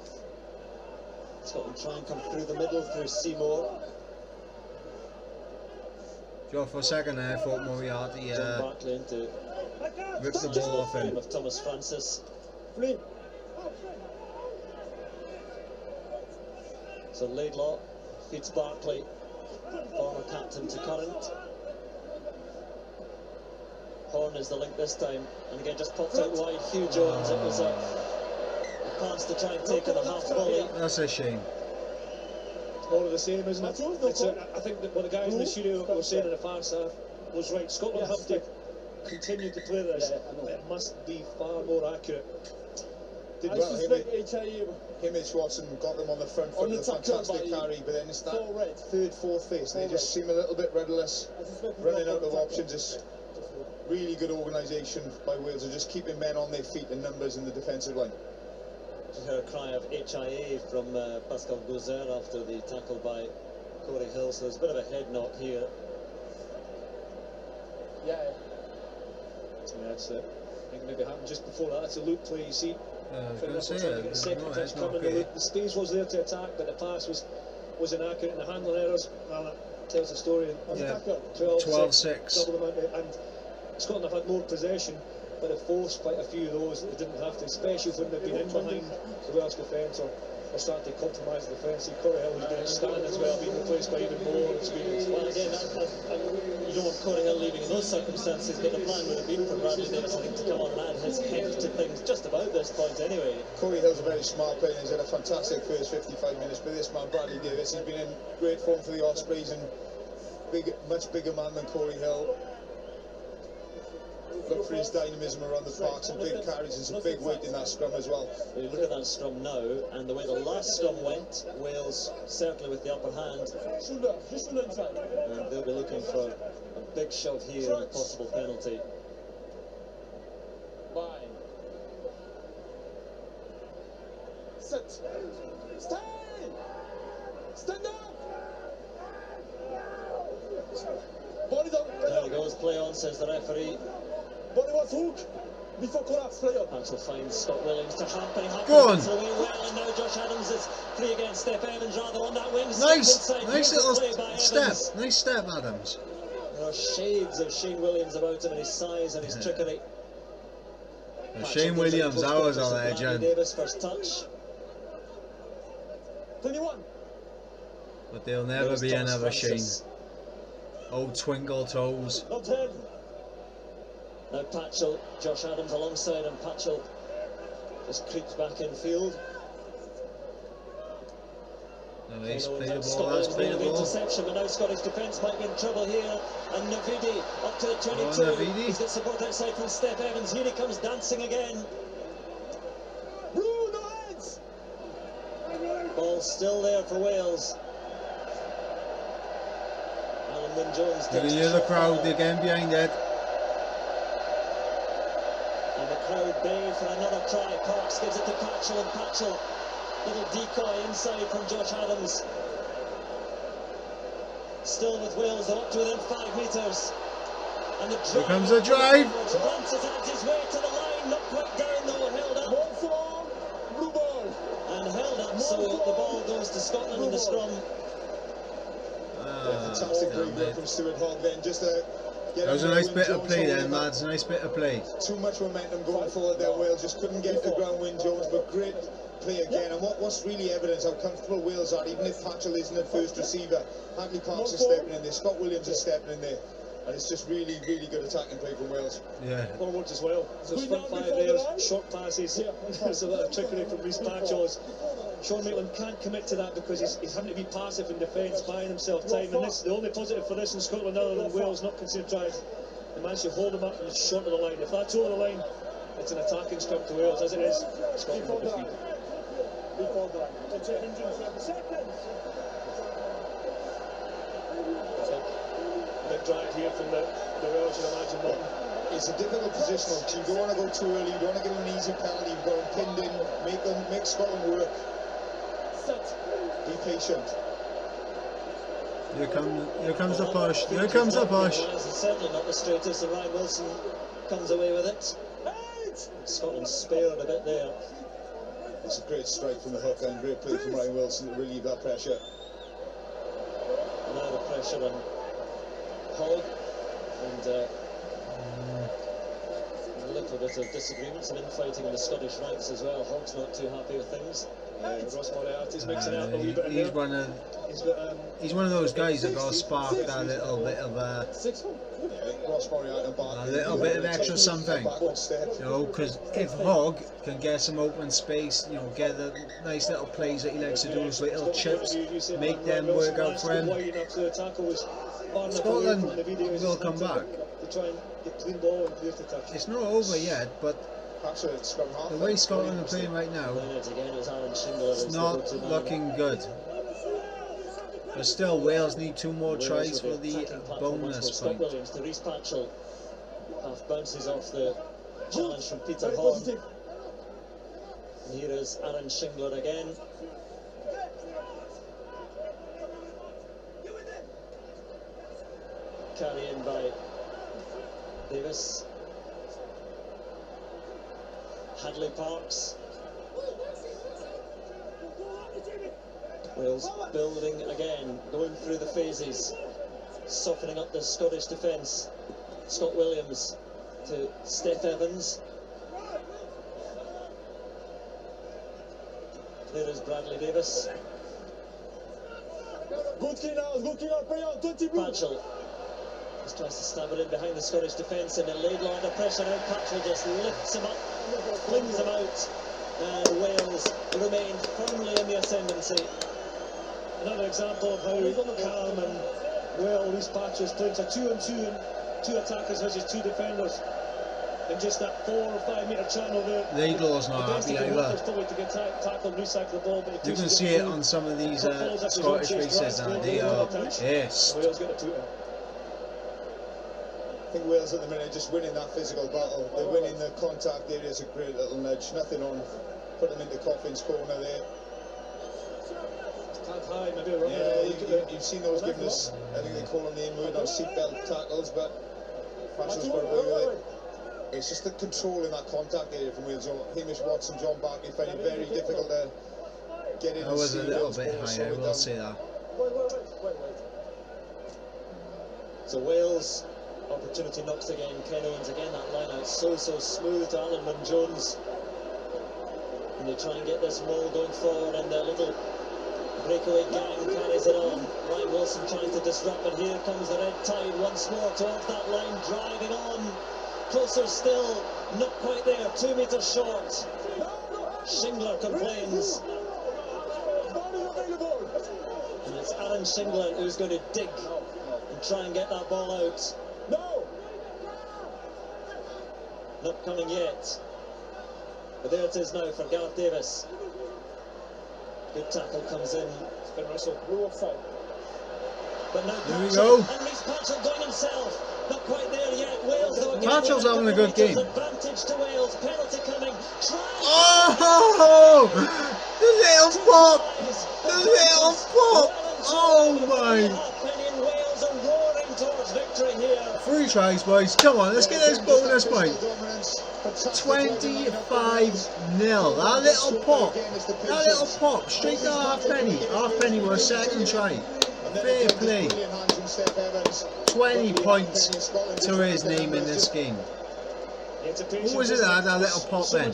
Scotland try and come through the middle through Seymour. Joe, for a second there, I thought Moriarty Barkley into ripped the ball off him. Of Thomas Francis. So Laidlaw feeds Barkley, former captain to current. Horn is the link this time, and again just popped out wide. Hugh Jones, it was a pass to try and take on a half volley. That's a shame. All of the same, isn't it? I think that what the guys in the studio were saying in the first half was right. Scotland have to continue to play this. It must be far more accurate. Hamish Watson got them on the front foot with a fantastic carry, but then it's that third, fourth face. They just seem a little bit rudderless, running out of options. It's really good organisation by Wales of just keeping men on their feet and numbers in the defensive line. Just heard a cry of HIA from Pascal Gauzer after the tackle by Corey Hill, so there's a bit of a head knock here. Yeah, it's I think maybe happened just before that. It's a loop play, you see. I was going to say, the space was there to attack, but the pass was inaccurate, and the handling errors, well, that tells the story. Yeah. 12-6, double amount, and Scotland have had more possession, but have forced quite a few of those that they didn't have to, especially when they've been in behind the Welsh defence or starting to compromise the defence. Corey Hill has been outstanding as well, being replaced by even more experience. Well, again, you don't want Corey Hill leaving in those circumstances, but the plan would have been for Bradley Davis, I think, to come on and add his heft to things just about this point anyway. Corey Hill's a very smart player, and he's had a fantastic first 55 minutes, but this man, Bradley Davis, he's been in great form for the Ospreys, and much bigger man than Corey Hill. Look for his dynamism around the park, some big carries and some big weight in that scrum as well. We look at that scrum now, and the way the last scrum went, Wales certainly with the upper hand. And they'll be looking for a big shove here and a possible penalty. Sit. Stand up. Body down. There he goes, play on, says the referee. Body was hook before collapse, play up. Axel finds Scott Williams to Hampany. Go on. Well, and now Josh Adams is free against Steph Evans rather on that wing. Nice little step. Nice step, Adams. There are shades of Shane Williams about him and his size and his trickery. Shane Williams, that was a legend. Davis first touch. 21. But there'll never be another Shane. Old twinkle toes. Now Patchell, Josh Adams alongside him. Patchell just creeps back in field. No, he's played the ball, that's played the ball. Interception, but now Scottish defence might be in trouble here. And Navidi up to the 22. He's got support outside from Steph Evans. Here he comes dancing again. Ball still there for Wales. Alan Wynne-Jones. You can hear the crowd again behind it. And the crowd bay for another try. Parks gives it to Patchell, and Patchell, little decoy inside from Josh Adams. Still with Wales, they're up to within 5 metres. And the Here comes the drive. Bounces out his way to the line, not quite down though, held up. And held up, so the ball goes to Scotland in the scrum. Fantastic great work from Stuart Hogg then. Just that was a nice bit of play then, lads. A nice bit of play. Too much momentum going forward there. Wales just couldn't get to the ground. Wynne-Jones, but great play again. And what's really evidence how comfortable Wales are, even if Patchell isn't at first receiver. Hadley Parks is stepping in there. Scott Williams is stepping in there. And it's just really, really good attacking play from Wales. Yeah. Forwards as well. Those front 5 there, short passes. There's a lot of trickery from Reece Patchell. Sean Maitland can't commit to that because he's having to be passive in defence, buying himself time. And this, the only positive for this in Scotland, other than Wales not conceding tries, they managed to hold him up and it's short of the line. If that's over the line, it's an attacking scrum to Wales. As it is, Scotland will defeat. Before the line. It's 120 seconds. Big drive here from the Welsh, you imagine that. It's a difficult positional because you don't want to go too early, you don't want to give them an easy penalty, you've got them pinned in, make Scotland work. Be patient. Here comes the push. Here comes the push. It's certainly not the straightest, and Ryan Wilson comes away with it. Scotland spared a bit there. It's a great strike from the hook and great play from Ryan Wilson to relieve that pressure. Now the pressure on Hogg, and a little bit of disagreement, some infighting in the Scottish ranks as well. Hogg's not too happy with things. Ross Moriarty's mixing out a wee bit in he's there. He's one of those guys that got to spark that little bit of Ross Moriarty a little bit of extra something, you know, because if Hogg can get some open space, you know, get the nice little plays that he likes to do, those little chips, make them work out for him, Scotland will come back. It's not over yet, but the way Scotland are playing right now, it's not looking good. But still, Wales need 2 more tries for the bonus point. Williams to Reece Patchell. Half bounces off the challenge from Peter Horn. And here is Aaron Shingler again. Carry in by Davis. Hadley Parks. Wales building again, going through the phases, softening up the Scottish defence. Scott Williams to Steph Evans. There is Bradley Davis. Patchell just tries to stab it in behind the Scottish defence, and then Laidlaw under pressure, and Patchell just lifts him up, flings him out, and Wales remain firmly in the ascendancy. Another example of how calm and well Reece Patchell's playing. So 2-on-2 and 2 attackers versus 2 defenders. And just that 4 or 5 metre channel there. Laidlaw's not happy either. To get tackled, recycle the ball, but you can see it on some of these Scottish faces now. They are pissed. I think Wales at the minute just winning that physical battle. They're winning the contact areas, a great little nudge. Nothing on. Put them into Coffin's corner there. High, maybe you've seen those given us, I think they call them the inward or seatbelt tackles, but Patchell's got away with it. It's just the control in that contact area from Wales. Hamish Watson, John Barkley find it very difficult to get in. That was a little bit high, I will say that. So Wales, opportunity knocks again. Ken Owens again, that line out so smooth to Alan Wynne-Jones. And they try and get this maul going forward, and the little Breakaway gang carries it on. Ryan Wilson tries to disrupt, and here comes the red tide once more towards that line, driving on. Closer still, not quite there, 2 metres short. Shingler complains. And it's Aaron Shingler who's going to dig and try and get that ball out. Not coming yet. But there it is now for Gareth Davis. Good tackle comes in. Spin Russell, no offside. But now there we go. And Reece Patchell going himself. Not quite there yet. Wales though again. Patchell's having a good game. Advantage to Wales. Penalty coming. Oh! The little pop! The little pop! Oh my! Wales are roaring towards victory here. 3 tries, boys. Come on, let's get this bonus point. 25-0. That little pop. That little pop. Straight to halfpenny. Halfpenny with a second try. Fair play. 20 points to his name in this game. Who was it that had that little pop then?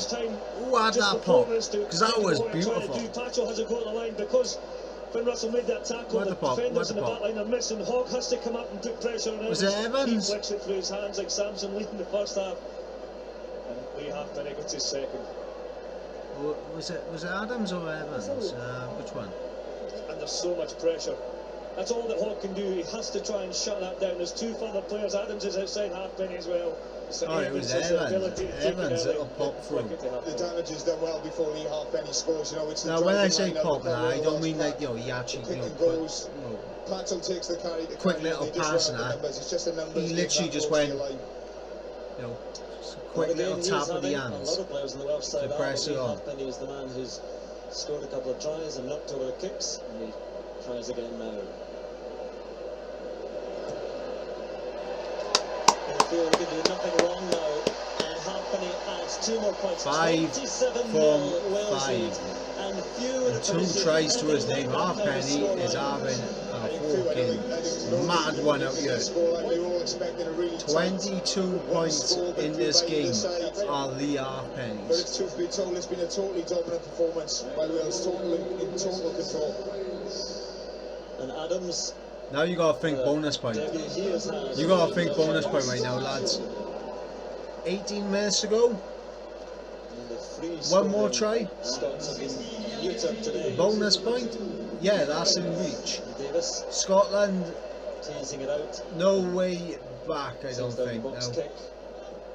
Who had that pop? Because that was beautiful. Patchell hasn't got the line because Finn Russell made that tackle. The defenders in the back line are missing. Hogg has to come up and put pressure on him. Was it Evans? He flicks it through his hands like Samson leading the first half. And Lee Halfpenny gets his second. Was it Adams or Evans? Which one? And there's so much pressure. That's all that Hogg can do. He has to try and shut that down. There's 2 further players. Adams is outside Halfpenny as well. So oh, it was Evans little pop through. The damage is done well before Lee Halfpenny scores. You know, it's now when I say pop, I don't mean like he actually Patchell takes the carry. Quick little pass and that. He literally just went, quick little tap of the hands. A lot of players on the Welsh side to press it on. Halfpenny is the man who's scored a couple of tries and knocked over the kicks, and he tries again now. We can do nothing wrong now, and Halfpenny adds 2 more points. 5 from 5. And 2 tries to his name. Halfpenny is having a fucking mad one out here. 22 points in this game are Lee Halfpenny's. But it's truth be told, it's been a totally dominant performance by Wales, in total control. And Adams. Now you gotta think bonus point. You gotta think bonus point right now, lads. 18 minutes to go. 1 more try. Bonus point. Yeah, that's in reach. Scotland. No way back, I don't think.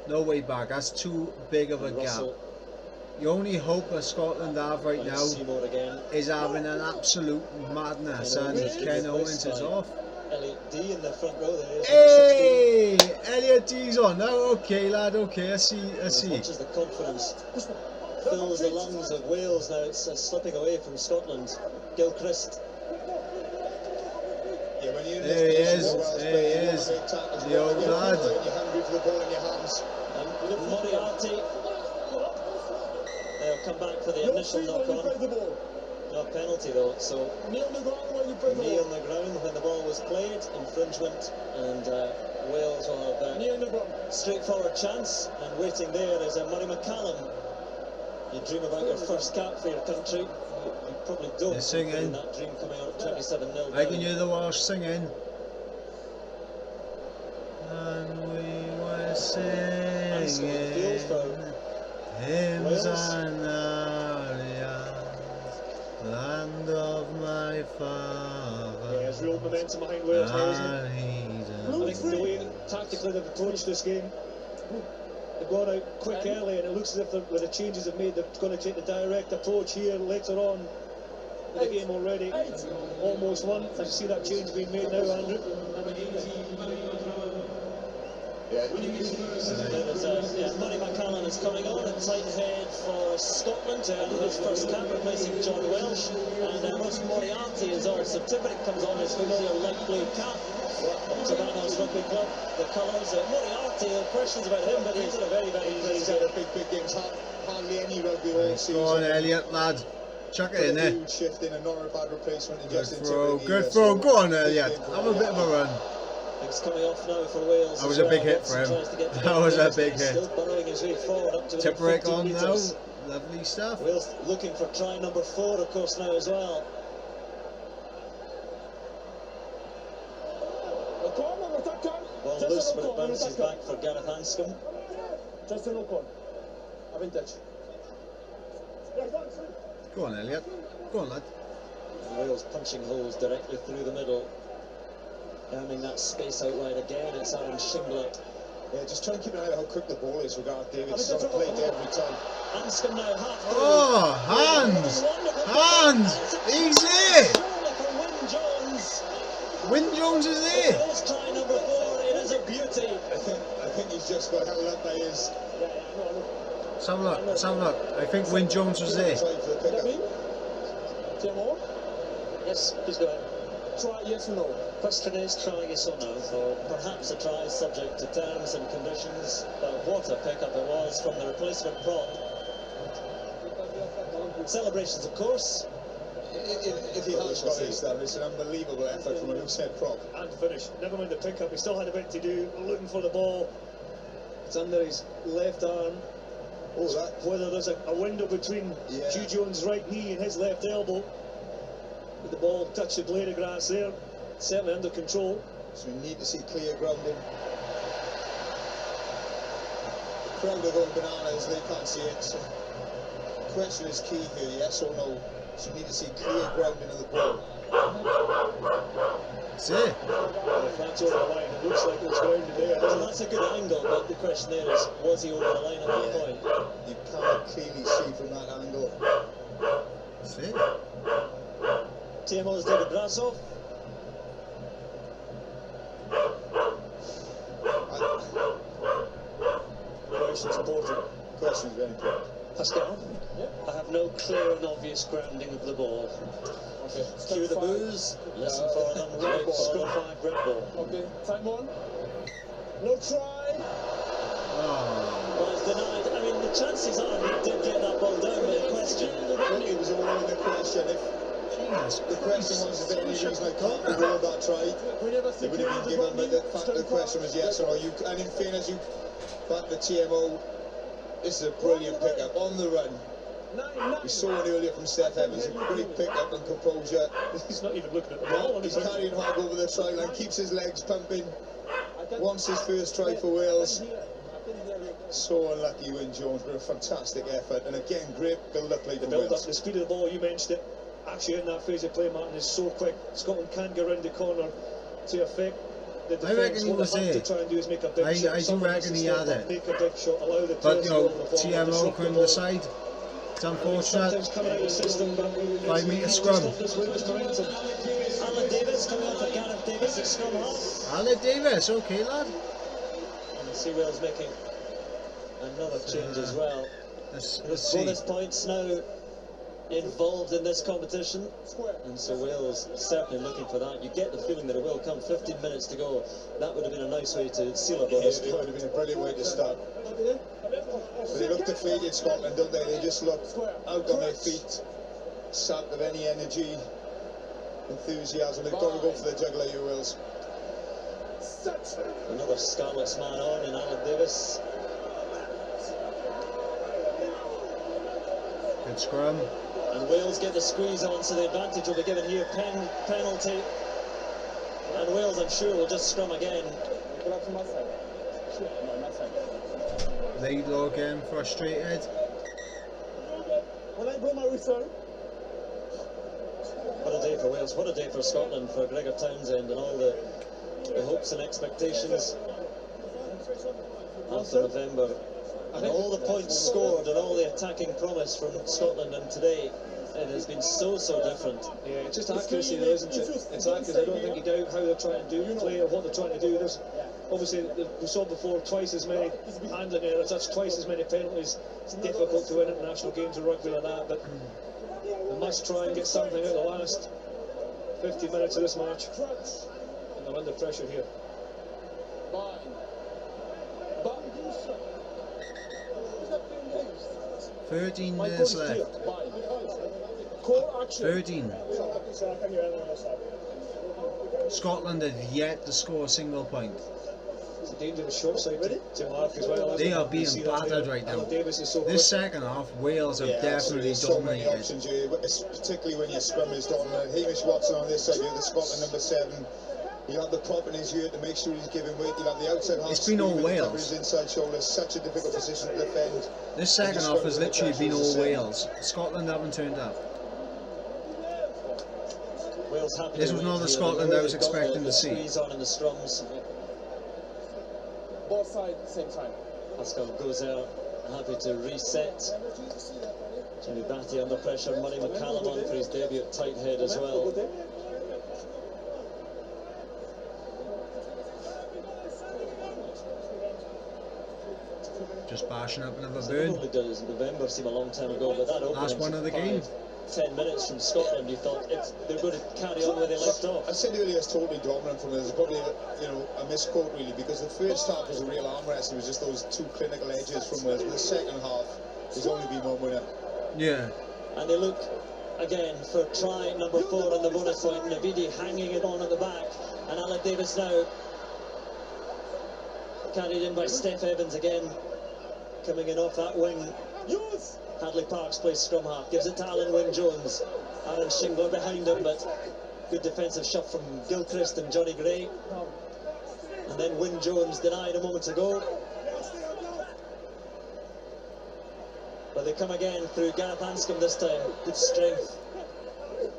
No way back. That's too big of a gap. The only hope that Scotland have right now is having an absolute madness, and Ken Owens is off. Elliot D in the front row there. Hey! Elliot D's on now. Okay, lad. Okay, I see. As much as the confidence fills the lungs of Wales now, it's slipping away from Scotland. Gilchrist. There he is. There he is. The old lad. And Moriarty. They'll come back for the initial knock-on. No penalty though, so knee on the ground when the ball was played, infringement, and Wales will have a straightforward chance. And waiting there is Murray McCallum. You dream about your first cap for your country. You probably don't. They're singing. That dream coming out 27-0. I can hear the Welsh singing. And we were singing hymns and arias, land of my father. Yeah, there's real momentum behind Wales now, isn't it? I think the way tactically they've approached this game, they've gone out quick early, and it looks as if with the changes they've made, they're going to take the direct approach here later on in the game already. Almost won. I see that change being made now, Andrew. Murray McCallum is coming on at tight head for Scotland to earn his first cap, replacing John Welsh. And Ross Moriarty is on. So Tipperick comes on his familiar light blue cap. Toronto's Rugby Club, the colours. Moriarty, questions about him, but he's had a very he's had a big games. Hardly any rugby all season. Go on, Elliot, lad. Chuck it in there. Huge shift in a not a bad replacement in Good throw, good throw. Go on, Elliot. Have a bit of a run. It's coming off now for Wales. That was a big hit for him. That was a big hit. Tipperick on now. Lovely stuff. Wales looking for try number 4, of course, now as well. He's back for Gareth Anscombe. Just a look on. A vintage. Go on, Elliot. Go on, lad. And Wales punching holes directly through the middle. Earning that space out wide again. It's Aaron Shingler. Yeah, just try and keep an eye on how quick the ball is with Gareth Davis. He's on a plate every time. Anscombe now half through. Oh, hands! Hands! He's there! Wyn Jones is there! Let's try number 4. It is a beauty. I think he's just got how luck that is. Let's have a look, let's have a look. I think Wyn Jones was there. Yes, please go ahead. Try yes or no. Question is try yes or no. So perhaps a try subject to terms and conditions. But what a pickup it was from the replacement prop. Celebrations, of course. If he has got this, then it's an unbelievable effort from a loose head prop. And finish. Never mind the pickup. He still had a bit to do. Looking for the ball. It's under his left arm. Oh, that. Whether there's a window between Hugh Jones' right knee and his left elbow. With the ball touch the blade of grass there. Certainly under control. So we need to see clear grounding. The crowd are going bananas, they can't see it. So the question is key here, yes or no. So we need to see clear grounding of the ball. That's it. Well, if that's over the line, it looks like it's grounded there. Well, that's a good angle, but the question there is, was he over the line at that point? You can't clearly see from that angle. That's it. TMO's David Brasov. Question's important. Question's very important. Pascal? I have no clear and obvious grounding of the ball. Okay. Cue the boos, listen for them, wait for the 5 red ball. Okay, time on. No try. Well, it's denied. I mean, the chances are he did get that ball down with a question. It was all in the question. If the question was, is there any reason I can't reward that try? It would have been given, but the fact the question was yes or no. And in fairness, back the TMO, this is a brilliant pickup on the run. We saw one earlier from Seth Evans, a great pickup and composure. He's not even looking at the ball. He's carrying hard over the try line, keeps his legs pumping. Wants his first try for Wales. So unlucky, Wyn Jones, but a fantastic effort. And again, great build-up play The from build-up, Wales. the speed of the ball, you mentioned it. Actually, in that phase of play, Martin, is so quick. Scotland can't get around the corner to affect the defence. I reckon he was What they have there. to try and do is make a big shot. I do Someone reckon needs he to had step it. up, make a big shot, allow the But players you to know, go on the ball, TMO disrupt couldn't the ball. decide. It's Sometimes unfortunate. coming out of the system, but 5 metre scrum. Alan Davis coming on for Gareth Davis at scrum half. Alan Davis, okay, lad. And see Wales making another change as well. Let's Bonus see. points now involved in this competition, and so Wales certainly looking for that. You get the feeling that it will come. 15 minutes to go. That would have been a nice way to seal a bonus It would point. have been a brilliant way to start. But they look defeated, Scotland, don't they? They just look out on their feet, sapped of any energy, enthusiasm. They've got to go for the juggler, you Wales. Another Scarlet's man on in Alan Davis. Good scrum. And Wales get the squeeze on, so the advantage will be given here. Penalty. And Wales, I'm sure, will just scrum again. Laid low again, frustrated. When I blow my whistle, What a day for Wales, what a day for Scotland, for Gregor Townsend and all the hopes and expectations after November. And all the points scored and all the attacking promise from Scotland, and today it has been so different. yeah, it's just accuracy though, isn't it? It's accuracy. I don't think you doubt how they're trying to play or what they're trying to do. There's obviously, we saw before, twice as many handling errors, that's twice as many penalties. It's difficult to win international games of rugby like that, but they must try and get something out of the last 50 minutes of this match. And they're under pressure here. 13 minutes left. 13. Scotland have yet to score a single point. It's a dangerous short side to mark as well. They are being battered right now. This second half, Wales have definitely so many dominated. options here, particularly when your scrum is dominant. Hamish Watson on this side, the Scotland number 7. He'll have the prop in his ear to make sure he's giving weight. He'll have the outside half. It's been all Wales. His inside shoulder, such a difficult position to defend. This second half has literally been all Wales. Scotland haven't turned up. Wales happy. This was not the Scotland I was expecting to see. Squeeze on in the scrums. Both sides, same time. Pascal goes out, happy to reset. Jimmy Batty under pressure. Murray McCallum on for his debut at tight head as well. Just bashing up another It burn. only does. November seemed a long time ago, but that opening Last one of the game. 10 minutes from Scotland, you thought they're going to carry on where they left off. I said earlier it's totally dominant from Wales. It's probably a misquote really, because the first half was a real arm wrestle. It was just those two clinical edges from Wales. The second half has only been one winner. Yeah. And they look again for try number 4 on the bonus point. Navidi hanging it on at the back, and Alan Davis now carried in by Steph Evans again, coming in off that wing. Hadley Parks plays scrum half, gives it to Alan Wynne-Jones. Aaron Shingler behind him, but good defensive shove from Gilchrist and Johnny Gray. And then Wynne-Jones denied a moment ago. But they come again through Gareth Anscombe this time. Good strength.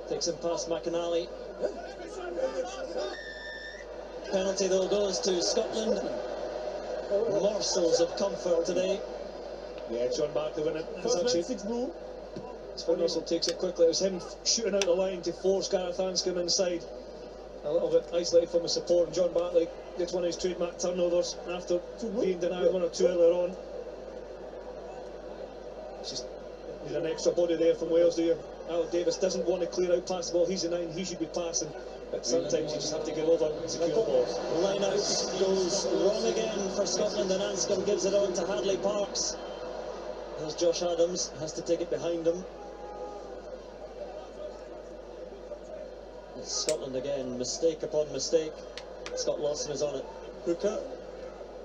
Takes him past McAnally. Penalty though goes to Scotland. Morsels of comfort today. Yeah, John Barkley when it was actually Finn Russell takes it quickly. It was him shooting out the line to force Gareth Anscombe inside. A little bit isolated from his support, and John Barkley gets one of his trademark turnovers after being denied 1 or 2 earlier on. It's just need an extra body there from Wales, do you? Alan Davis doesn't want to clear out past the ball. He's a 9, he should be passing. But sometimes you just have to get over and secure the ball. Line out goes wrong again for Scotland, and Anscombe gives it on to Hadley Parks. There's Josh Adams, has to take it behind him. It's Scotland again, mistake upon mistake. Scott Lawson is on it. Hooker,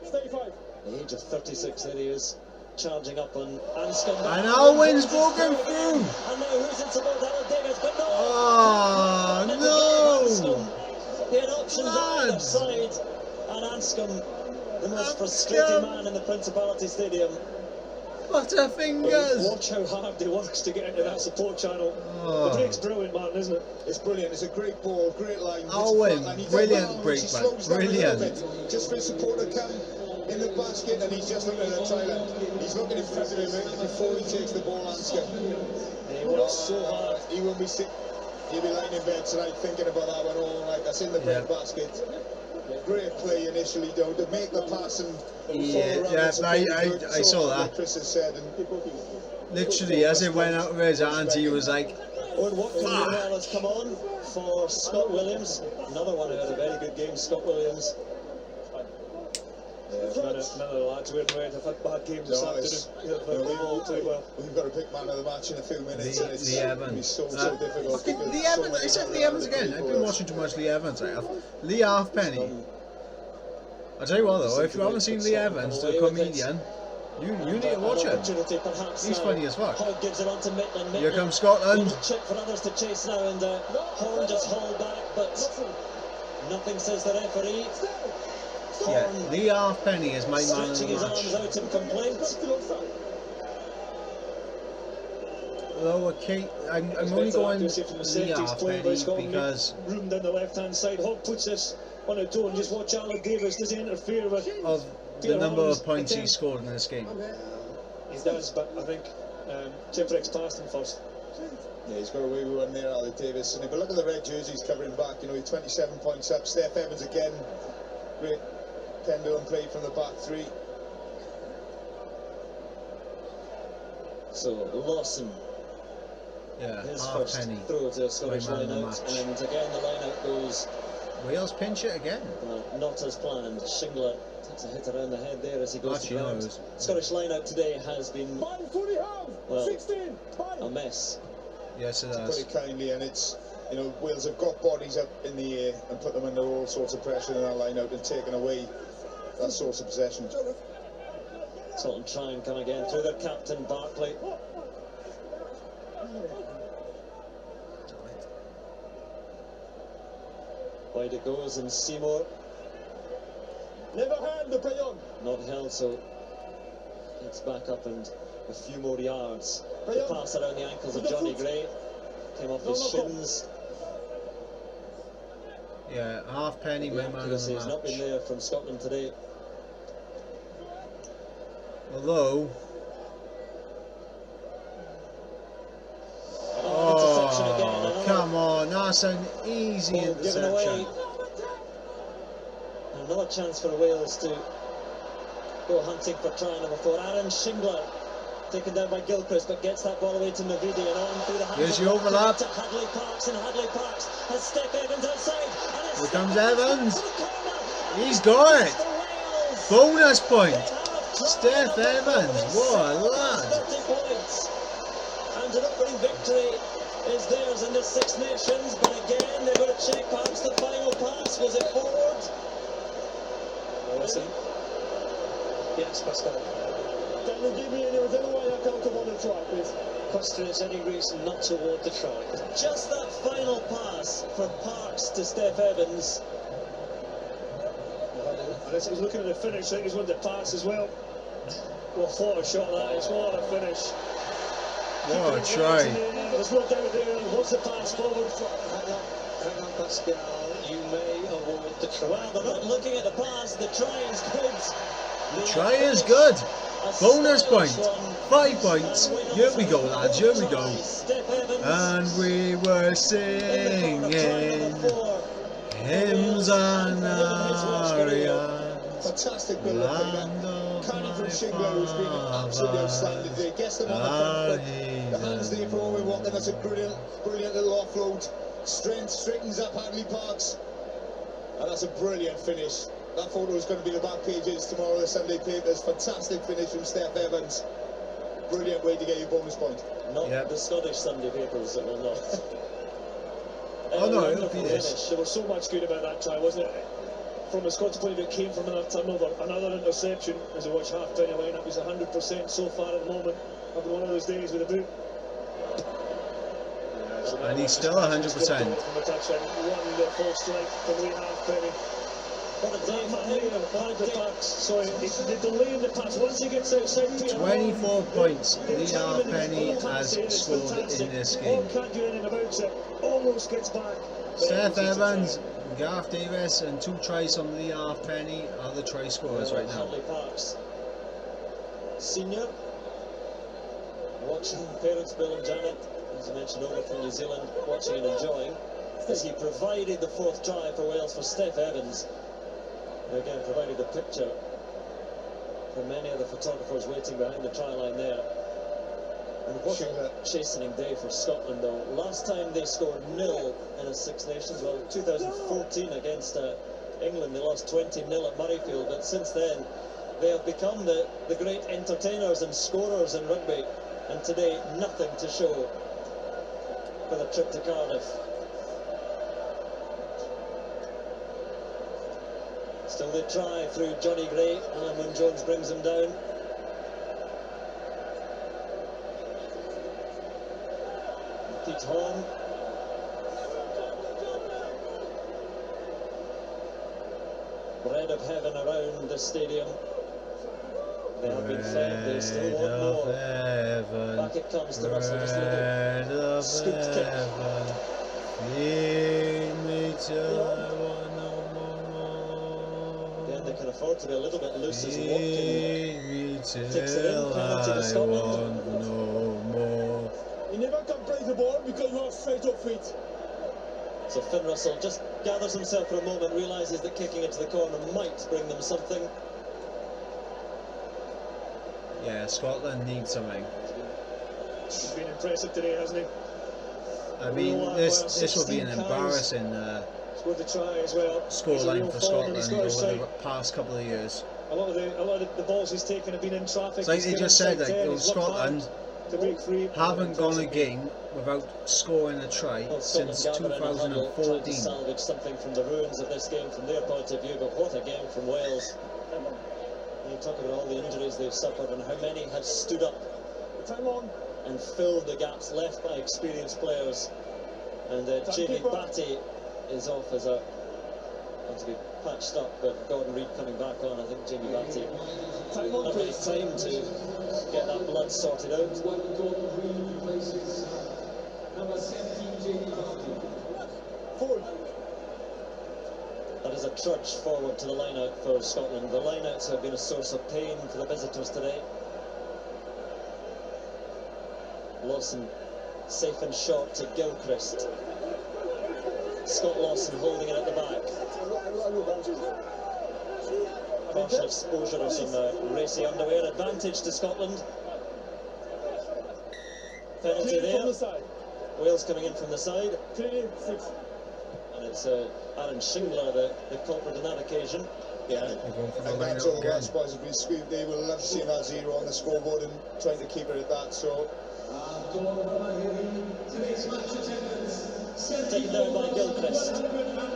35. the age of 36, there he is, charging up on Anscombe. And Alwyn's broken through. And now who's in support? Alan Davis, but no! Oh, no! He had options on either side, and Anscombe, the most frustrating man in the Principality Stadium. Butterfingers! Watch how hard he works to get into that support channel. The break's brilliant, Martin, isn't it? It's brilliant. It's a great ball, great line. Owen, brilliant break back, brilliant. Just for his support to come in the basket, and he's just looking at the trailer. He's looking in front of him before he takes the ball, Anscombe. He works so hard. He will be sick. He'll be lying in bed tonight thinking about that one all night. That's in the break basket. Great play initially, though, to make the pass and I saw that. Chris has said, and literally, as it went out of his hand, he was like, Owen Watkin has come on for Scott Williams. Another one who had a very good game, Scott Williams. None of the lads wearing red have had bad games this afternoon. We've got to pick man of the match in a few minutes. Lee Evans. It's so difficult. Lee Evans, I said Lee Evans again. I've been watching too much Lee Evans, I have. Lee Halfpenny. I'll tell you what though, if you haven't seen Lee Evans, the comedian, you need to watch him. He's funny as fuck. Gives it on to Maitland. Here comes Scotland. Chip for others to chase now, and Horn just hauled back, but nothing says the referee. Yeah, Lee Halfpenny is my man of the Stretching his arms match. out in complaint. Although I'm only going Lee Halfpenny because room down the left hand side. Hogg puts this on a toe, and just watch Alan Davis. Does he interfere with of the number of points he scored in this game? He does, but I think Chipfrick's passed him first. Yeah, he's got away with one there, Alan Davis. But look at the red jerseys covering back. He's 27 points up. Steph Evans again. Great pendulum play from the back three. So Lawson, his first throw to a Scottish line-out, and again the line-out goes. Wales pinch it again. Not as planned. Shingler takes a hit around the head there as he goes to ground. Scottish line-out today has been, well, a mess. Yes, it has. has. To put it kindly, and it's, Wales have got bodies up in the air and put them under all sorts of pressure in that line-out and taken away that source of possession. Scotland try and come again through their captain Barkley. Wide it goes, and Seymour Never hand the play on. not held, so it's back up and a few more yards. Play The on. pass around the ankles of With the Johnny foot. Gray came off No, his no, come. shins. Yeah, halfpenny, The my man of accuracy the has not been match. there from Scotland today. Although, Interception again. oh, come on, that's an easy Ball given away. interception. Another chance for Wales to go hunting for try number 4. Aaron Shingler taken down by Gilchrist, but gets that ball away to Navidi and on through the hands Here's of the overlap. to Hadley Parks, and Hadley Parks has Steph Evans outside. And it's Here Steph comes Evans Evans. for the corner. He's got it. For Wales. Bonus point. They have try Steph number Evans, 4, what a 7 lad. 30 points. And an opening victory is theirs in the Six Nations, but again they've got to check perhaps the final pass. Was it forward? Listen. Yes, Pascal. Can you give me any reason why I can't come on the try, please? Constitutes any reason not to award the try. Just that final pass for Parks to Steph Evans. And as he's looking at the finish, I think he's wanted to pass as well. Well, what a shot that is, what a finish. What a try. There's no doubt there, what's the pass forward? Hang on, Pascal, you may award the try. Well, they're not looking at the pass, the try is good. The try is good. Bonus point. 5 points. Here we go, lads, here we go. And we were singing hymns and arias. Fantastic build up from that. Canny from Shingler, who's been absolutely outstanding today. Gets them on the front foot. The hands there for Owen Watkin. That's a brilliant little offload. Straightens up Hadley Parks. And that's a brilliant finish. That photo is going to be the back pages tomorrow, the Sunday papers. Fantastic finish from Steph Evans. Brilliant way to get your bonus point. Not the Scottish Sunday papers, it will not. Oh no, it'll Wonderful be this. finish. There was so much good about that try, wasn't it? From a Scottish point of view, it came from another turnover, another interception. As I watch half-time line, it was 100% so far at the moment. Having one of those days with a boot. And he's still 100%. From a touchline, wonderful strike from late half-penny. What a day for him. Sorry, the delay in the pass. Once he gets outside, Peter, 24 points. Lee Halfpenny has scored in this game. Can't do anything about it. Almost gets back. Seth Evans, Gareth Davis, and 2 tries from Lee Halfpenny are the try scorers right now. Hadley Parks, senior, watching parents Bill and Janet, as I mentioned, over from New Zealand, watching and enjoying, as he provided the 4th try for Wales for Steph Evans. Who again provided the picture for many of the photographers waiting behind the try line there. And what a chastening day for Scotland, though. Last time they scored 0 in a Six Nations, well, 2014 against England, they lost 20-0 at Murrayfield, but since then they have become the great entertainers and scorers in rugby, and today nothing to show for the trip to Cardiff. Still they try through Johnny Gray, and when Jones brings him down. Pete Horn. Bread of heaven around the stadium. They have been fed, they still want more. Back it comes to Russell, just a little scooped kick. Again, they can afford to be a little bit loose as Watkin takes it in, penalty to Scotland. You never can play the ball because you have straight up feet. So Finn Russell just gathers himself for a moment, realises that kicking into the corner might bring them something. Yeah, Scotland needs something. He's been impressive today, hasn't he? I mean, this will be an embarrassing Scored the try as well. scoreline for Scotland over the past couple of years. A lot of the balls he's taken have been in traffic. It's like they just said, like, Scotland to break free. haven't gone a game without scoring a try since Trying to 2014. salvage something from the ruins of this game from their point of view, but what a game from Wales. You talk about all the injuries they've suffered and how many have stood up and filled the gaps left by experienced players. And Jamie Batty is off as a going to be patched up, but Gordon Reid coming back on. I think Jamie Batty not really time to get that blood sorted out. That is a trudge forward to the line-out for Scotland. The line-outs have been a source of pain for the visitors today. Lawson safe and short to Gilchrist. Scott Lawson holding it at the back. Partial exposure of some racy underwear. Advantage to Scotland. Penalty there. Wales coming in from the side. And it's Aaron Shingler, the culprit on that occasion. Yeah. And that's all the Welsh boys have been screaming. They will love seeing that 0 on the scoreboard and trying to keep it at that. So. Taken down by Gilchrist.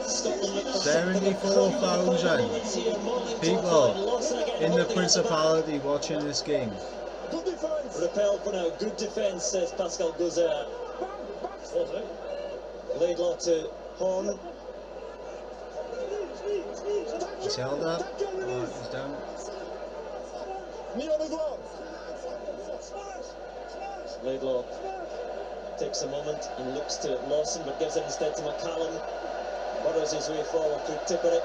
Scotland look for 74,000 people in the Principality watching this game. Repelled for now. Good defence, says Pascal Gauzer. Laidlaw to Horn. He's held up. Oh, he's down. Laidlaw takes a moment and looks to Lawson, but gives it instead to McCallum. Burrows his way forward through Tipperick.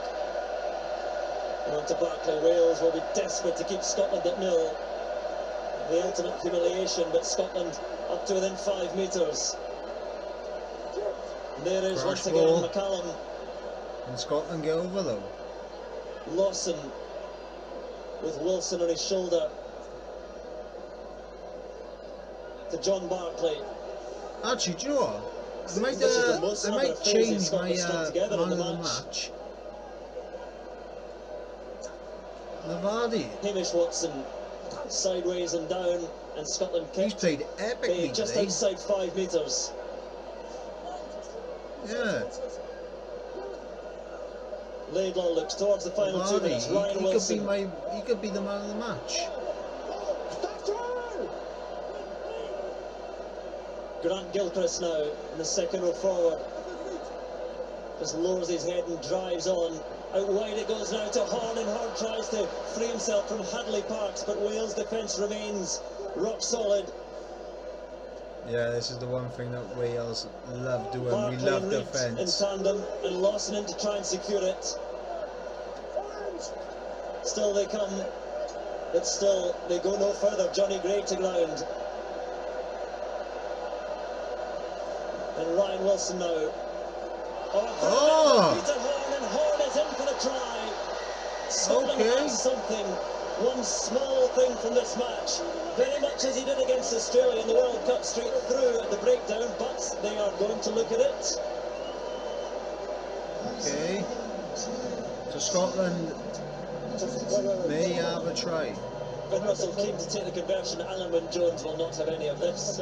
And on to Barclay. Wales will be desperate to keep Scotland at 0. The ultimate humiliation, but Scotland up to within 5 metres. And there is once again McCallum. Can Scotland get over though? Lawson with Wilson on his shoulder. To John Barclay. Actually, do you know what? I might change my man of the match. Lavardi. Hamish Watson sideways and down, and Scotland He's played epically just today. outside 5 metres. Yeah. Laidlaw looks towards the final 2 minutes. Ryan Wilson. He could be the man of the match. Grant Gilchrist now in the second row forward. Just lowers his head and drives on. Out wide it goes now to Horn, and Horn tries to free himself from Hadley Parks, but Wales' defence remains rock solid. Yeah, this is the one thing that Wales love doing. Barclay We love and Reid defence. in tandem, and Lawson in to try and secure it. Still they come, but still they go no further. Johnny Gray to ground. And Ryan Wilson now. Peter Horn, and Horn is in for the try. Scotland has something, one small thing from this match. Very much as he did against Australia in the World Cup, straight through at the breakdown, but they are going to look at it. Okay. So Scotland may have a try. Ben Russell keen to take the conversion. Alan Wynne-Jones will not have any of this.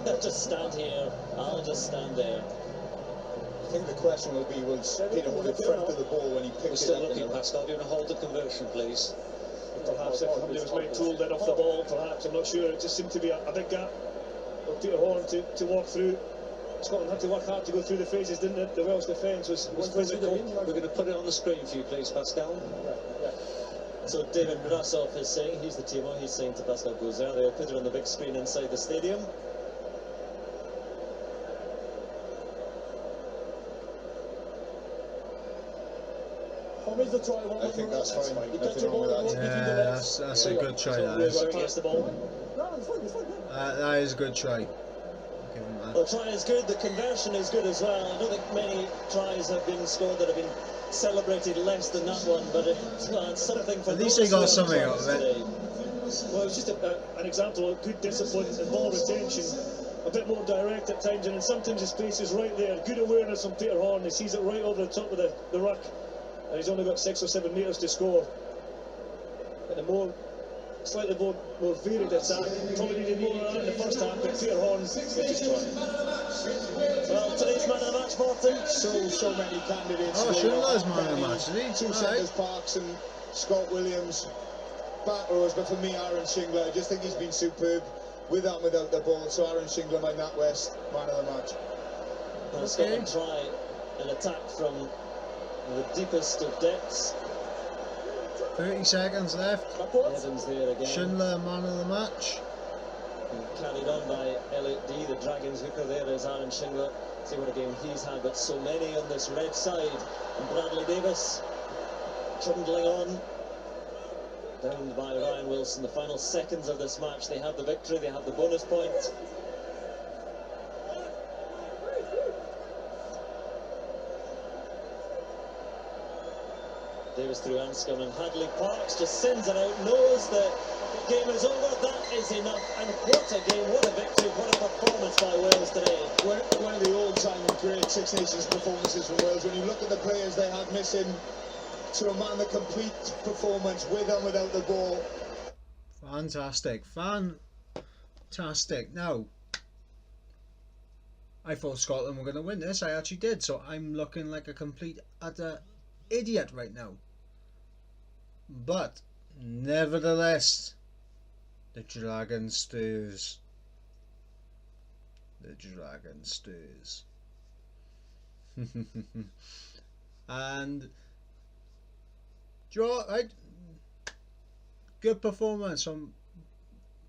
I'll just stand here. I'll just stand there. I think the question will be, will Peter hold in front of the ball when he picks it up? We're still looking, Pascal. Do you want to hold the conversion, please? Perhaps if somebody was maybe told that off the ball, perhaps, I'm not sure. It just seemed to be a big gap for Peter Horn to walk through. Scotland had to work hard to go through the phases, didn't it? The Welsh defence was physical. We're going to put it on the screen for you, please, Pascal. So David Brasov is saying, he's the teamer, he's saying to Pascal Gauzer, they'll put it on the big screen inside the stadium. I think that's fine. Nothing wrong with that. Yeah, that's a good try. That is. That is a good try. The try is good, the conversion is good as well. I don't think many tries have been scored that have been celebrated less than that one, but it's something for at least they got something out of it. Today. Well, it's just an example of good discipline and ball retention. A bit more direct at times, and sometimes his pace is right there. Good awareness on Peter Horn. He sees it right over the top of the ruck, and he's only got 6 or 7 metres to score. But the slightly more varied attack, probably needed more of that in the first half, but Peter Horn was just trying. Well, today's man of the match, Martin. So many candidates. Oh, Schindler's man of the match, isn't he? Two centres, Parks and Scott Williams, back rows, but for me, Aaron Shingler, I just think he's been superb with and without the ball. So Aaron Shingler, my Natwest man of the match. Well, Scotland try an attack from in the deepest of depths. 30 seconds left. Evans there again. Schindler, man of the match. Being carried on by Elliot D, the Dragons hooker. There is Aaron Schindler. See what a game he's had, but so many on this red side. And Bradley Davis trundling on. Downed by Ryan Wilson. The final seconds of this match, they have the victory, they have the bonus point. Davis through Anscombe, and Hadley Parks just sends it out, knows the game is over. That is enough, and what a game, what a victory, what a performance by Wales today. One of the all-time great Six Nations performances from Wales. When you look at the players they had missing, to a man, the complete performance with and without the ball. Fantastic, fantastic. Now, I thought Scotland were going to win this. I actually did. So I'm looking like a complete utter idiot right now. But nevertheless, the dragon stirs. The dragon stirs. And draw, right? Good performance from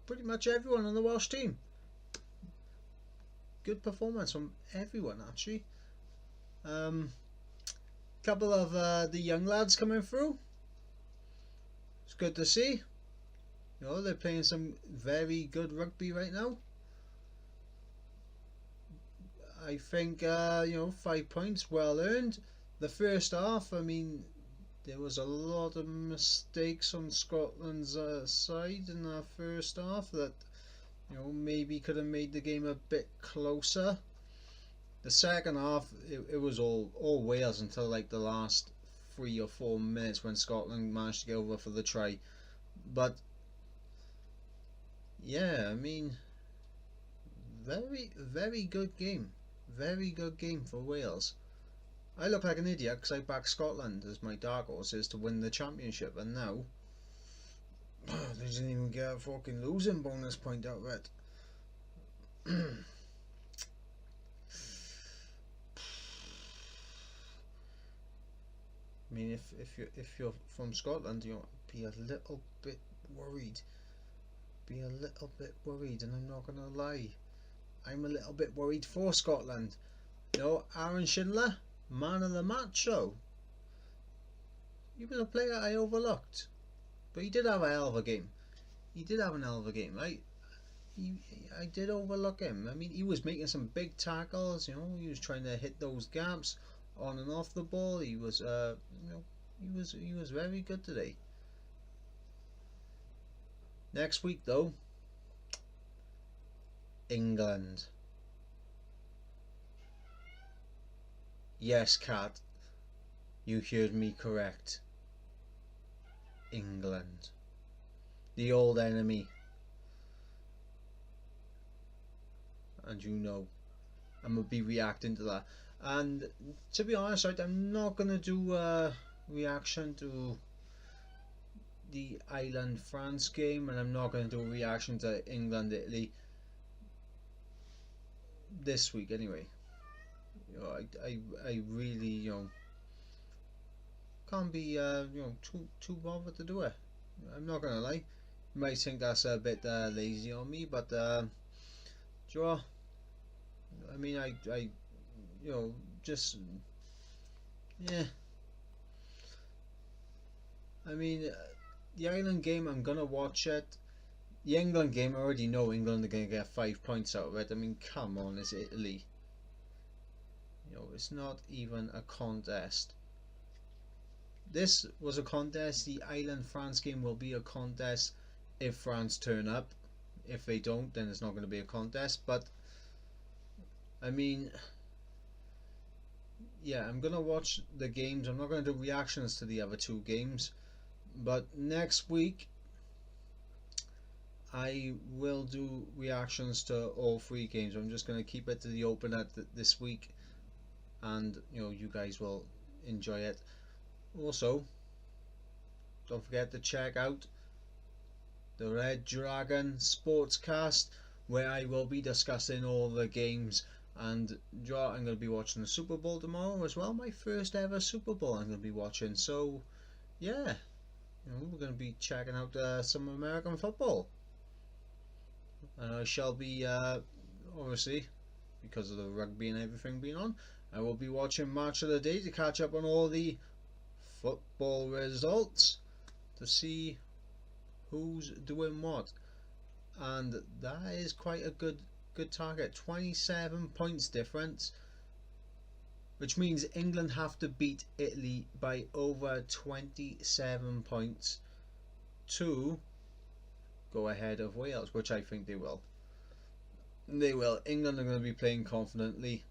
pretty much everyone on the Welsh team. Good performance from everyone, actually. Couple of the young lads coming through. It's good to see. You know, they're playing some very good rugby right now. I think you know, 5 points well earned. The first half, I mean, there was a lot of mistakes on Scotland's side in the first half that, you know, maybe could have made the game a bit closer. The second half, it was all Wales until like the last 3 or 4 minutes when Scotland managed to get over for the try. But yeah, I mean, very good game. Very good game for Wales. I look like an idiot because I backed Scotland as my dark horses to win the championship, and now they didn't even get a fucking losing bonus point out of it. I mean, if you're from Scotland, you'll be a little bit worried. Be a little bit worried, and I'm not gonna lie, I'm a little bit worried for Scotland. You know, Aaron Schindler, man of the match, though. He was a player I overlooked, but he did have a hell of a game. He did have an hell of a game, right? I did overlook him. I mean, he was making some big tackles. You know, he was trying to hit those gaps on and off the ball. He was, you know, he was very good today. Next week, though, England. Yes, Kat, you heard me correct. England, the old enemy. And you know, I'm gonna be reacting to that. And to be honest, right, I'm not gonna do a reaction to the Ireland France game, and I'm not gonna do a reaction to England Italy this week anyway. You know, I really, you know, can't be you know, too bothered to do it. I'm not gonna lie. You might think that's a bit lazy on me, but sure. I mean, I you know, just yeah. I mean, the Ireland game, I'm gonna watch it. The England game, I already know England are gonna get 5 points out of it. I mean, come on, it's Italy. You know, it's not even a contest. This was a contest. The Ireland-France game will be a contest if France turn up. If they don't, then it's not going to be a contest. But I mean, yeah, I'm going to watch the games. I'm not going to do reactions to the other 2 games. But next week, I will do reactions to all 3 games. I'm just going to keep it to the opener this week. And, you know, you guys will enjoy it. Also, don't forget to check out the Red Dragon Sportscast, where I will be discussing all the games And I'm going to be watching the Super Bowl tomorrow as well. My first ever Super Bowl I'm going to be watching. So yeah, we're going to be checking out some American football. And I shall be obviously, because of the rugby and everything being on, I will be watching Match of the Day to catch up on all the football results, to see who's doing what. And that is quite a good target. 27 points difference, which means England have to beat Italy by over 27 points to go ahead of Wales, which I think they will. England are going to be playing confidently,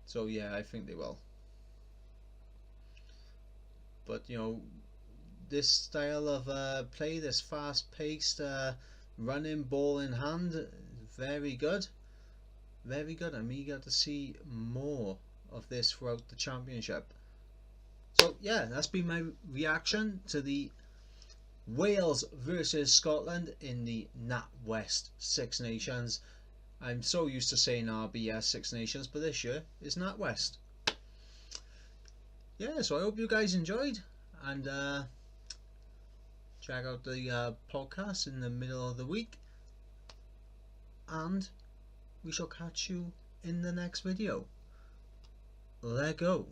so yeah, I think they will. But this style of play, this fast-paced running, ball in hand, very good. I'm eager to see more of this throughout the championship. So yeah, that's been my reaction to the Wales versus Scotland in the Natwest Six Nations. I'm so used to saying RBS Six Nations, but this year is Natwest. Yeah, so I hope you guys enjoyed, and check out the podcast in the middle of the week, and we shall catch you in the next video. Let go.